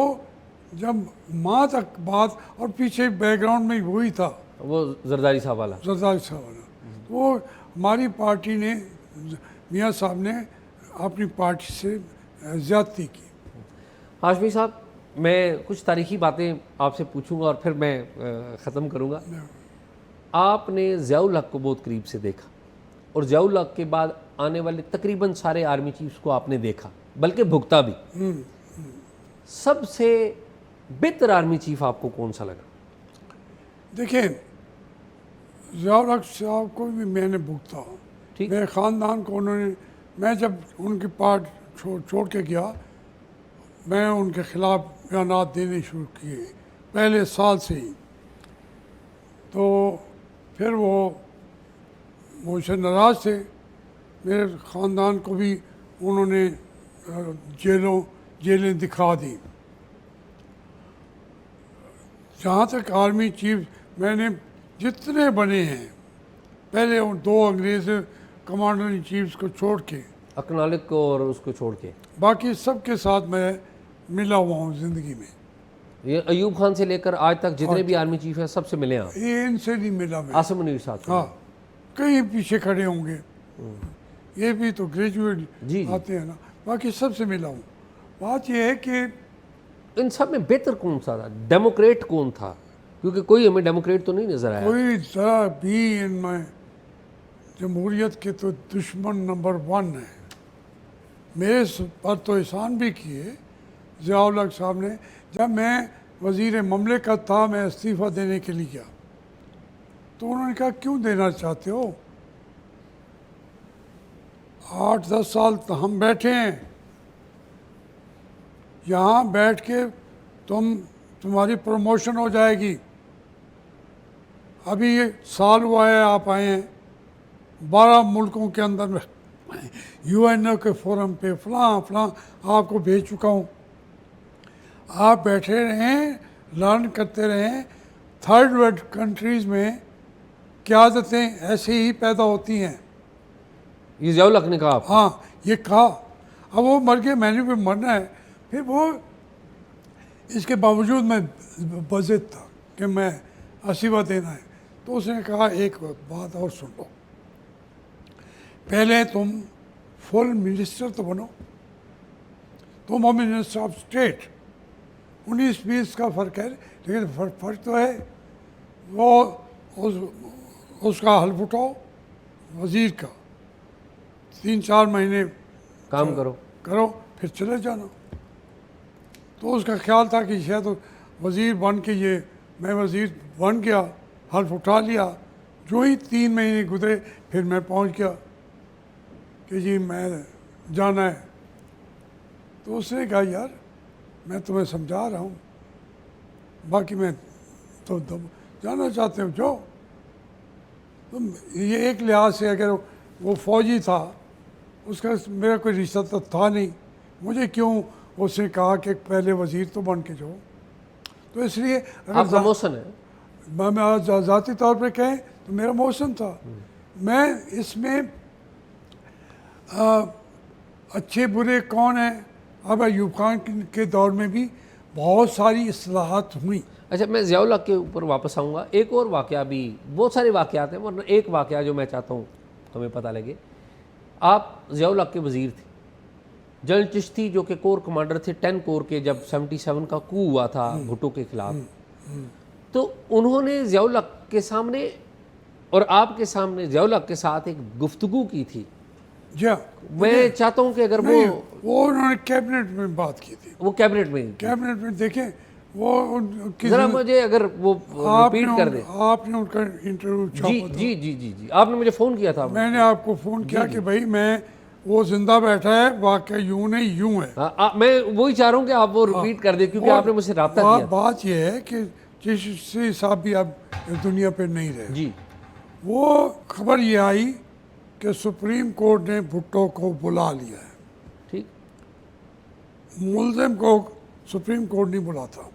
जब माँ तक बात और पीछे बैकग्राउंड में वही था, वो जरदारी साहब वाला। जरदारी साहब वाला। वो हमारी पार्टी ने, मियाँ साहब ने अपनी पार्टी से ज़्यादती की। हाशमी साहब, मैं कुछ तारीख़ी बातें आपसे पूछूंगा और फिर मैं ख़त्म करूंगा। आपने ज़ियाउल हक को बहुत करीब से देखा और ज़ियाउल हक के बाद आने वाले तकरीबन सारे आर्मी चीफ्स को आपने देखा, बल्कि भुगता भी। सबसे बेहतर आर्मी चीफ आपको कौन सा लगा? देखिए, ज़ियाउल हक साहब को भी मैंने भुगता, मेरे ख़ानदान को उन्होंने, मैं जब उनकी पार्ट छोड़ के गया, मैं उनके ख़िलाफ़ बयानात देने शुरू किए पहले साल से ही। तो फिर वो मुझसे नाराज़ थे, मेरे ख़ानदान को भी उन्होंने जेलें दिखा दी। जहाँ तक आर्मी चीफ, मैंने जितने बने हैं, पहले उन 2 अंग्रेज़ कमांडर इन चीफ्स को छोड़ के, अकनालिक को और उसको छोड़ के, बाकी सबके साथ मैं मिला हुआ हूँ ज़िंदगी में। ये अयूब खान से लेकर आज तक जितने भी आर्मी चीफ हैं सबसे मिले आप? ये इनसे नहीं मिला मैं। आसिम मुनीर साहब? हाँ, कहीं पीछे खड़े होंगे, ये भी तो ग्रेजुएट आते हैं ना, बाकी सबसे मिला हूँ। बात यह है कि इन सब में बेहतर कौन सा था, डेमोक्रेट कौन था? क्योंकि कोई हमें डेमोक्रेट तो नहीं नज़र आया। कोई ज़रा भी इनमें, जमहूरियत के तो दुश्मन नंबर 1 है। मेरे पर तो एहसान भी किए ज़ियाउल हक साहब ने। जब मैं वज़ीर ममलिकत था, मैं इस्तीफ़ा देने के लिए गया, तो उन्होंने कहा क्यों देना चाहते हो? 8-10 साल तो हम बैठे हैं यहाँ, बैठ के तुम्हारी प्रमोशन हो जाएगी। अभी ये साल हुआ है आप आए हैं, 12 मुल्कों के अंदर में UN के फोरम पे फलां आपको भेज चुका हूँ। आप बैठे रहें, लर्न करते रहें। थर्ड वर्ल्ड कंट्रीज़ में क़यादतें ऐसे ही पैदा होती हैं। ये ज़ियाउल हक ने कहा? हाँ, ये कहा। अब वो मर गए, मैंने भी मरना है। फिर वो, इसके बावजूद मैं बज़िद था कि मैं इस्तीफ़ा देना है। तो उसने कहा एक बात और सुन लो, पहले तुम फुल मिनिस्टर तो बनो, तुम हो मिनिस्टर ऑफ स्टेट। 19-20 का फ़र्क है, लेकिन फ़र्क तो है। वो उसका हल्फ उठाओ वज़ीर का, 3-4 महीने काम करो, फिर चले जाना। तो उसका ख्याल था कि शायद तो वज़ीर बन के ये, मैं वज़ीर बन गया, हल्फ उठा लिया। जो ही 3 महीने गुजरे, फिर मैं पहुंच गया कि जी मैं जाना है। तो उसने कहा यार मैं तुम्हें समझा रहा हूँ, बाकी मैं तो जाना चाहते हो जो। तो ये एक लिहाज से अगर वो फ़ौजी था, उसका मेरा कोई रिश्ता तो था नहीं, मुझे क्यों उसने कहा कि पहले वज़ीर तो बन के जाओ। तो इसलिए आपका मौसन है, मैं ज़ाती तौर पे कहें तो मेरा मौसम था। मैं इसमें अच्छे बुरे कौन हैं, अब अयूब खान के दौर में भी बहुत सारी इस्लाहात हुई। अच्छा, मैं ज़ियाउल हक के ऊपर वापस आऊँगा। एक और वाक़या भी, बहुत सारे वाक़यात हैं, वरना एक वाक़या जो मैं चाहता हूँ हमें पता लगे। आप ज़ियाउल हक के वज़ीर थे, जनरल चिश्ती जो कि कोर कमांडर थे 10 कोर के, जब 77 का कू हुआ था भुट्टो के ख़िलाफ़, तो उन्होंने ज़ियाउल हक के सामने और आपके सामने ज़ियाउल हक के साथ एक गुफ्तगू की थी। जी हाँ, मैं चाहता हूं कि अगर नहीं, वो उन्होंने कैबिनेट में बात की थी। वो कैबिनेट में, कैबिनेट में देखें वो उनकी जरा मुझे अगर वो रिपीट कर दें। आपने उनका इंटरव्यू जी छापा था। जी जी जी जी, आपने मुझे फ़ोन किया था। मैंने आपको फ़ोन किया कि भाई मैं वो जिंदा बैठा है, वाकई यूं नहीं यूं है। हाँ, मैं वही चाह रहा हूँ कि आप वो रिपीट कर दें, क्योंकि और आपने मुझसे रब्ता किया था। बात ये है कि चिश्ती साहब भी अब दुनिया पे नहीं रहे। जी, वो खबर ये आई कि सुप्रीम कोर्ट ने भुट्टो को बुला लिया है। ठीक। मुलजिम को सुप्रीम कोर्ट नहीं बुलाता,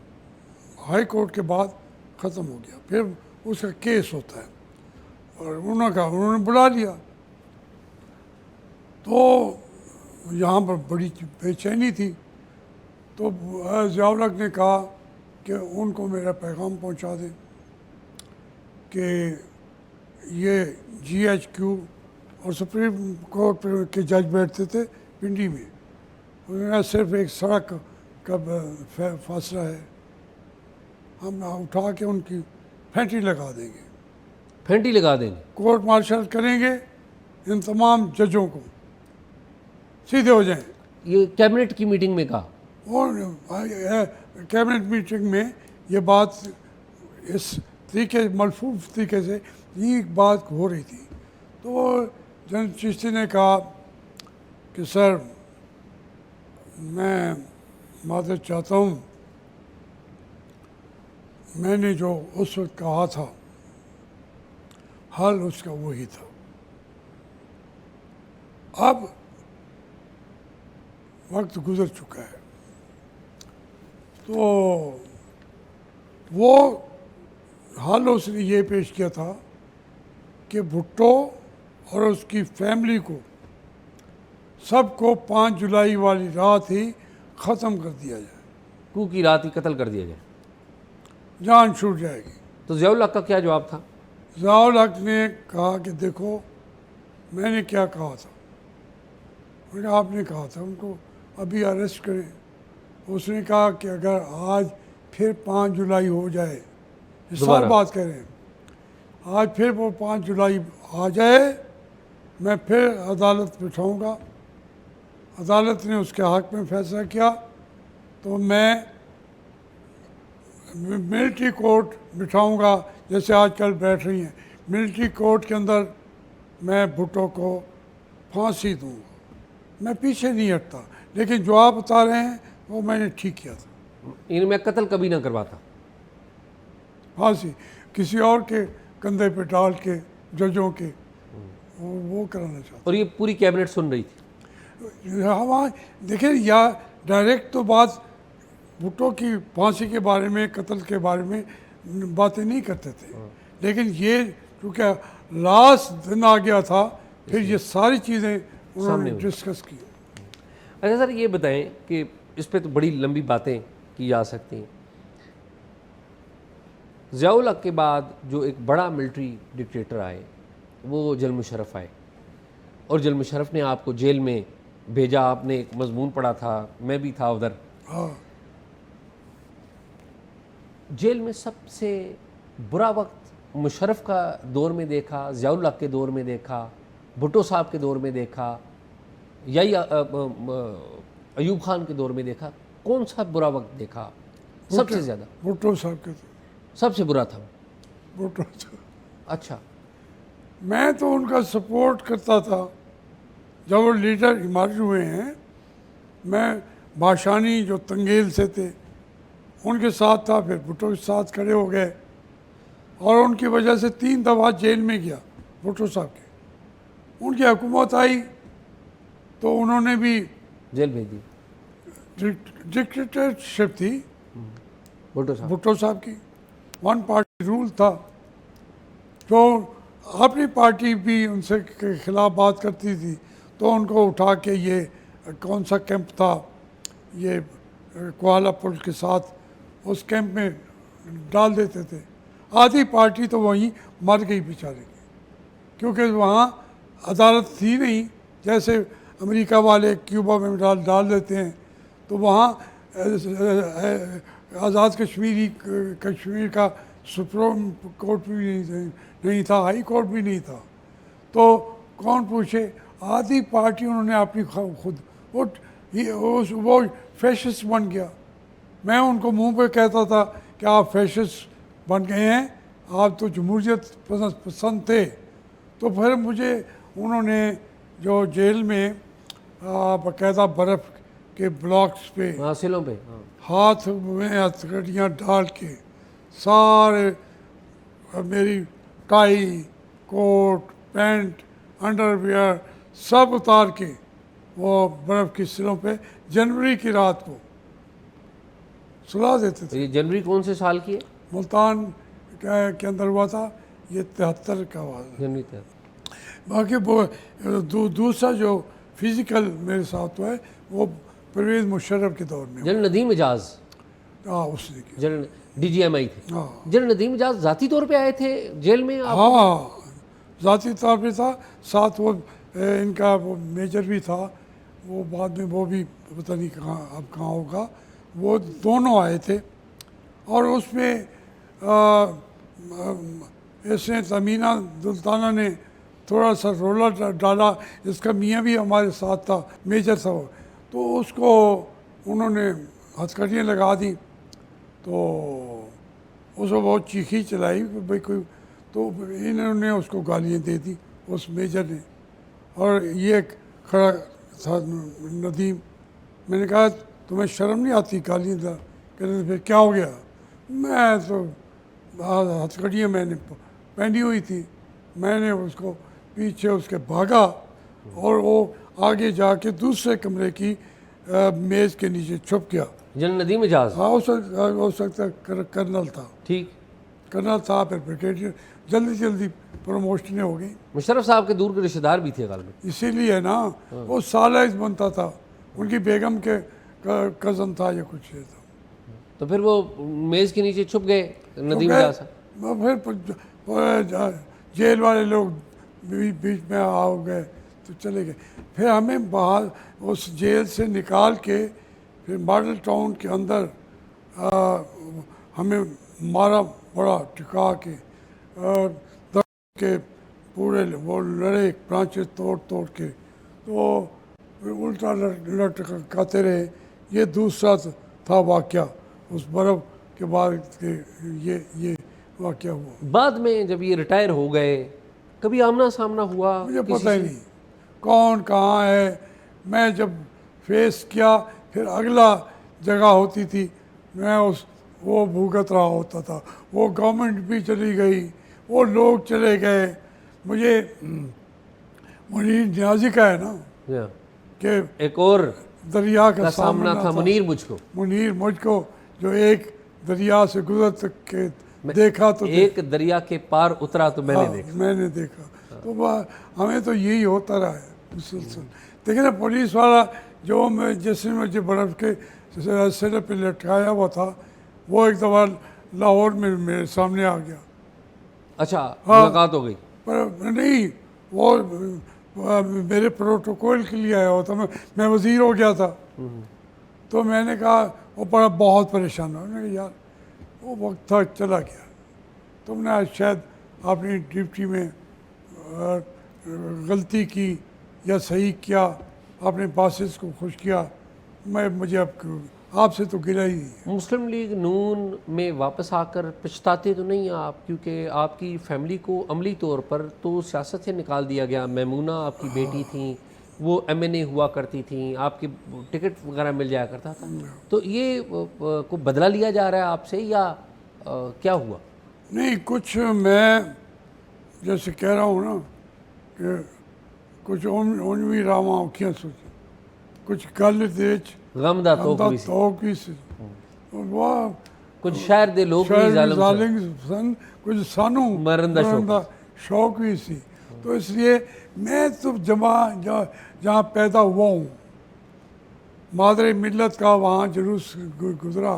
हाई कोर्ट के बाद ख़त्म हो गया, फिर उसका केस होता है, और उन्होंने बुला लिया। तो यहाँ पर बड़ी बेचैनी थी। तो ज़ियाउल हक ने कहा कि उनको मेरा पैगाम पहुँचा दें कि ये GHQ और सुप्रीम कोर्ट के जज बैठते थे पिंडी में, उन्होंने सिर्फ एक सड़क का फासला है, हम उठा के उनकी फेंटी लगा देंगे, फेंटी लगा देंगे। कोर्ट मार्शल करेंगे, इन तमाम जजों को सीधे हो जाएं। ये कैबिनेट की मीटिंग में कहा। और कैबिनेट मीटिंग में ये बात इस तरीके मलफूफ तरीके से ये बात हो रही थी। तो जनरल चिश्ती ने कहा कि सर मैं मादरत चाहता हूँ, मैंने जो उस वक्त कहा था हल उसका वही था। अब वक्त गुजर चुका है, तो वो हल उसने ये पेश किया था कि भुट्टो और उसकी फैमिली को सबको 5 जुलाई वाली रात ही ख़त्म कर दिया जाए, कू की रात ही कत्ल कर दिया जाए, जान छूट जाएगी। तो ज़ियाउल हक का क्या जवाब था? ज़ियाउल हक ने कहा कि देखो मैंने क्या कहा था, मैंने आपने कहा था उनको अभी अरेस्ट करें। उसने कहा कि अगर आज फिर 5 जुलाई हो जाए, इस साल दोबारा बात करें, आज फिर वो 5 जुलाई आ जाए, मैं फिर अदालत बिठाऊंगा। अदालत ने उसके हक में फैसला किया तो मैं मिलिट्री कोर्ट बिठाऊंगा, जैसे आजकल बैठ रही हैं मिलिट्री कोर्ट के अंदर, मैं भुट्टो को फांसी दूंगा। मैं पीछे नहीं हटता, लेकिन जो आप बता रहे हैं वो मैंने ठीक किया था। इनमें कत्ल कभी ना करवाता। फांसी किसी और के कंधे पे डाल के जजों के वो कराना चाहता। और ये पूरी कैबिनेट सुन रही थी। हाँ देखिए, या डायरेक्ट तो बात भुट्टो की फांसी के बारे में, कत्ल के बारे में बातें नहीं करते थे, लेकिन ये क्योंकि लास्ट दिन आ गया था, फिर ये सारी चीज़ें उन्होंने डिस्कस की। अच्छा सर, ये बताएं कि इस पे तो बड़ी लंबी बातें की जा सकती हैं। ज़ियाउल हक के बाद जो एक बड़ा मिलिट्री डिक्टेटर आए वो जनरल मुशर्रफ आए, और जनरल मुशर्रफ ने आपको जेल में भेजा। आपने एक मजमून पढ़ा था, मैं भी था उधर। हाँ, जेल में सबसे बुरा वक्त मुशर्रफ का दौर में देखा, ज़ियाउल हक के दौर में देखा, भुट्टो साहब के दौर में देखा, या अयूब खान के दौर में देखा? कौन सा बुरा वक्त देखा सबसे ज़्यादा? भुट्टो साहब के सबसे बुरा था भुट्टो साहब। अच्छा, मैं तो उनका सपोर्ट करता था जब वो लीडर इमर्ज हुए हैं। मैं बाशानी जो तंगेल से थे उनके साथ था, फिर भुट्टो के साथ खड़े हो गए, और उनकी वजह से 3 दफ़ा जेल में गया भुट्टो साहब के। उनकी हुकूमत आई तो उन्होंने भी जेल भेज दी डिक्टेटरशिप थी भुट्टो साहब। की, 1 पार्टी रूल था। तो अपनी पार्टी भी उनसे के खिलाफ बात करती थी तो उनको उठा के, ये कौन सा कैंप था, ये कुआला पुल के साथ, उस कैंप में डाल देते थे। आधी पार्टी तो वहीं मर गई बेचारे की, क्योंकि वहाँ अदालत थी नहीं, जैसे अमेरिका वाले क्यूबा में डाल देते हैं। तो वहाँ आज़ाद कश्मीर का सुप्रीम कोर्ट भी नहीं था, हाई कोर्ट भी नहीं था, तो कौन पूछे। आधी पार्टी उन्होंने अपनी खुद वो फैशिस्ट बन गया। मैं उनको मुंह पे कहता था कि आप फैशिस्ट बन गए हैं, आप तो जमहूरियत पसंद थे। तो फिर मुझे उन्होंने जो जेल में बाकायदा बर्फ़ के ब्लॉक्स पे हासिलों पे, हाँ। हाथ में हथकड़ियाँ डाल के सारे मेरी टाई, कोट, पैंट, अंडरवियर सब उतार के वो बर्फ़ की सिलों पे जनवरी की रात को सुला देते तो थे। ये जनवरी कौन से साल की है? मुल्तान के अंदर हुआ था, ये 73 का हुआ था। जनवरी तक। बाकी वो दूसरा जो फिज़िकल मेरे साथ हुआ है वो परवेज़ मुशर्रफ के दौर में। जनरल नदीम इजाज, हाँ उसने किया। जनरल DGMI थे। हाँ जनरल नदीम इजाज ज़ाती तौर पे आए थे जेल में आप? हाँ ज़ाती तौर पे था, साथ वो इनका वो मेजर भी था, वो बाद में वो भी पता नहीं कहाँ अब कहाँ होगा। वो दोनों आए थे और उसमें इसने तमीना दुल्ताना ने थोड़ा सा रोला डाला। इसका मियाँ भी हमारे साथ था, मेजर था वो, तो उसको उन्होंने हथकड़ियाँ लगा दी। तो उसको बहुत चीखी चलाई भाई कोई, तो इन्होंने उसको गालियाँ दे दी उस मेजर ने। और ये खड़ा था नदीम। मैंने कहा तुम्हें शर्म नहीं आती गालियाँ दा? कहते फिर क्या हो गया? मैं तो हथकड़ियाँ मैंने पहनी हुई थी, मैंने उसको पीछे उसके भागा और वो आगे जाके दूसरे कमरे की मेज़ के नीचे छुप गया। जनरल नदीम इजाज, हाँ हो सकता कर्नल था, ठीक। कर्नल था, फिर ब्रिगेडियर, जल्दी जल्दी प्रमोशनें हो गई। मुशर्रफ साहब के दूर के रिश्तेदार भी थे गालिब। इसीलिए ना वो सालाइज बनता था, उनकी बेगम के कज़न था या कुछ ये था। तो फिर वो मेज़ के नीचे छुप गए नदीम इजाज साहब। फिर जेल वाले लोग बीच में आ गए तो चले गए। फिर हमें बाहर उस जेल से निकाल के फिर मॉडल टाउन के अंदर हमें मारा बड़ा टिका के के पूरे वो लड़े ब्रांचेस तोड़ तोड़ के, तो फिर उल्टा लटकाते रहे। ये दूसरा था वाक़या उस बर्फ़ के बाद के, ये वाक़या हुआ। बाद में जब ये रिटायर हो गए, कभी आमना सामना हुआ? मुझे किसी पता ही से? नहीं कौन कहाँ है। मैं जब फेस किया फिर अगला जगह होती थी, मैं वो भुगत रहा होता था। वो गवर्नमेंट भी चली गई, वो लोग चले गए। मुझे मुनीर न्याजी का है ना या, कि एक और दरिया का का सामना था था मुनीर मुझको। मुनीर मुझको जो एक दरिया से गुजर के देखा तो एक दरिया के पार उतरा तो मैंने हाँ, देखा। मैंने देखा। तो हमें तो यही होता रहा है मुसलसल। देखिए ना पुलिस वाला जो मैं जिसने मुझे बर्फ़ के सिर पे लटकाया हुआ था, वो एक दफ़ा लाहौर में मेरे सामने आ गया। अच्छा, हाँ। मुलाकात हो गई। पर नहीं, वो मेरे प्रोटोकॉल के लिए आया हुआ था। मैं वज़ीर हो गया था। तो मैंने कहा, वो बड़ा बहुत परेशान हुआ। मैंने कहा यार वो वक्त था चला गया, तुमने आज शायद अपनी ड्यूटी में गलती की या सही किया, अपने बॉसेस को खुश किया। मुझे अब आपसे तो गिरा ही नहीं है। मुस्लिम लीग नून में वापस आकर पछताते तो नहीं आप? क्योंकि आपकी फैमिली को अमली तौर पर तो सियासत से निकाल दिया गया। मैमूना आपकी बेटी थी, वो MNA हुआ करती थी, आपकी टिकट वगैरह मिल जाया करता था। तो ये को बदला लिया जा रहा है आपसे या क्या हुआ? नहीं, कुछ मैं जैसे कह रहा हूँ ना कि कुछ उनवी रामा औखियाँ सोच, कुछ गल दे गमदा तो अंदा भी सी, तौक भी सी, वाह कुछ शहर दे लोग भी शायद जालिम सन। जालिम सन, कुछ सानू मरन दा शौक। शौक भी सी। तो इसलिए मैं तो जहाँ पैदा हुआ हूँ, मादरे मिल्लत का वहाँ जुलूस गुजरा,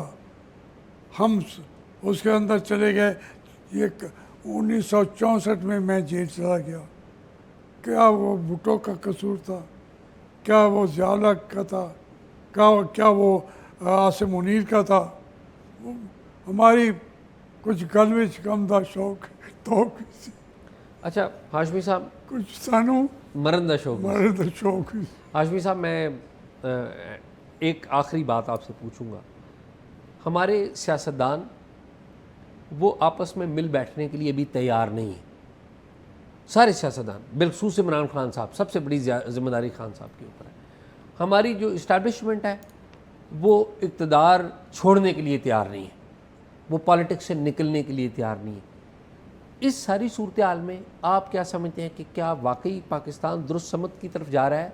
हम उसके अंदर चले गए। ये 1964 में मैं जेल चला गया। क्या वो भुट्टो का कसूर था? क्या वो ज़ियाउल हक का था? क्या वो आसिम मुनीर का था? हमारी कुछ गल विच कम दा शौक तो अच्छा हाशमी साहब, कुछ सानू मरन दा शौक। मारे दा शौक हाशमी साहब, मैं एक आखिरी बात आपसे पूछूंगा। हमारे सियासतदान वो आपस में मिल बैठने के लिए भी तैयार नहीं है, सारे सियासतदान, बिलखसूस इमरान खान साहब, सबसे बड़ी जिम्मेदारी खान साहब के ऊपर है। हमारी जो इस्टेब्लिशमेंट है वो इक़्तिदार छोड़ने के लिए तैयार नहीं है, वो पॉलिटिक्स से निकलने के लिए तैयार नहीं है। इस सारी सूरत हाल में आप क्या समझते हैं कि क्या वाकई पाकिस्तान दुरुस्त समत की तरफ जा रहा है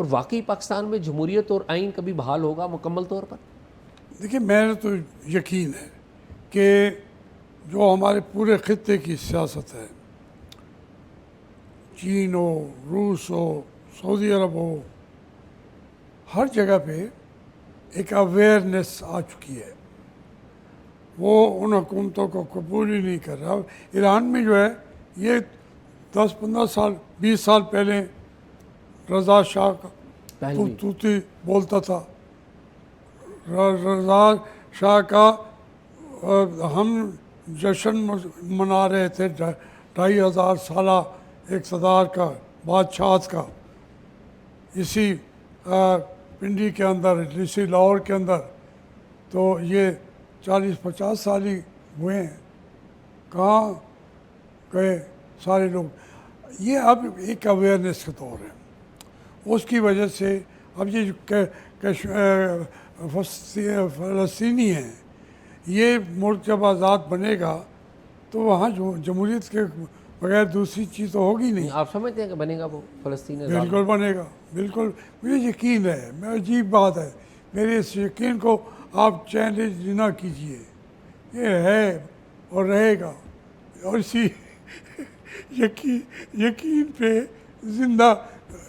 और वाकई पाकिस्तान में जमहूरियत और आइन कभी बहाल होगा मुकम्मल तौर पर? देखिए, मेरा तो यकीन है कि जो हमारे पूरे खित्ते की सियासत है, चीन हो, रूस हो, सऊदी अरब हो, हर जगह पे एक अवेयरनेस आ चुकी है। वो उन हुकूमतों को कबूल ही नहीं कर रहा। ईरान में जो है ये 10-15 साल 20 साल पहले रज़ा शाह का तूती बोलता था। रज़ा शाह का हम जश्न मना रहे थे 2500 साल इक़्तिदार का, बादशाह का, इसी पिंडी के अंदर, इसी लाहौर के अंदर। तो ये 40-50 साल ही हुए हैं, कहाँ गए सारे लोग। ये अब एक अवेयरनेस का दौर है, उसकी वजह से अब ये जो फ़लस्तीनी हैं, ये मुल्क जब आज़ाद बनेगा तो वहाँ जमहूरियत के बगैर दूसरी चीज़ तो होगी नहीं। आप समझते हैं कि बनेगा वो फ़लस्तीन? बिल्कुल बनेगा, बिल्कुल, मुझे यकीन है। मैं अजीब बात है, मेरे इस यकीन को आप चैलेंज ना कीजिए। ये है और रहेगा, और इसी यकीन पे ज़िंदा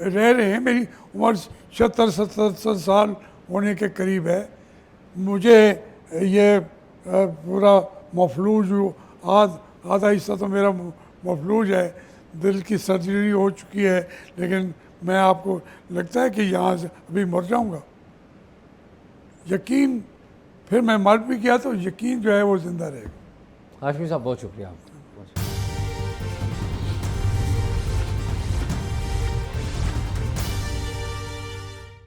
रह रहे हैं। मेरी उम्र 76-77 साल होने के करीब है। मुझे ये पूरा मफलूज आधा हिस्सा तो मेरा मफलूज है, दिल की सर्जरी हो चुकी है, लेकिन मैं आपको लगता है कि यहाँ से अभी मर जाऊँगा। यकीन, फिर मैं मर भी गया तो यकीन जो है वो ज़िंदा रहेगा। हाशमी साहब, बहुत शुक्रिया।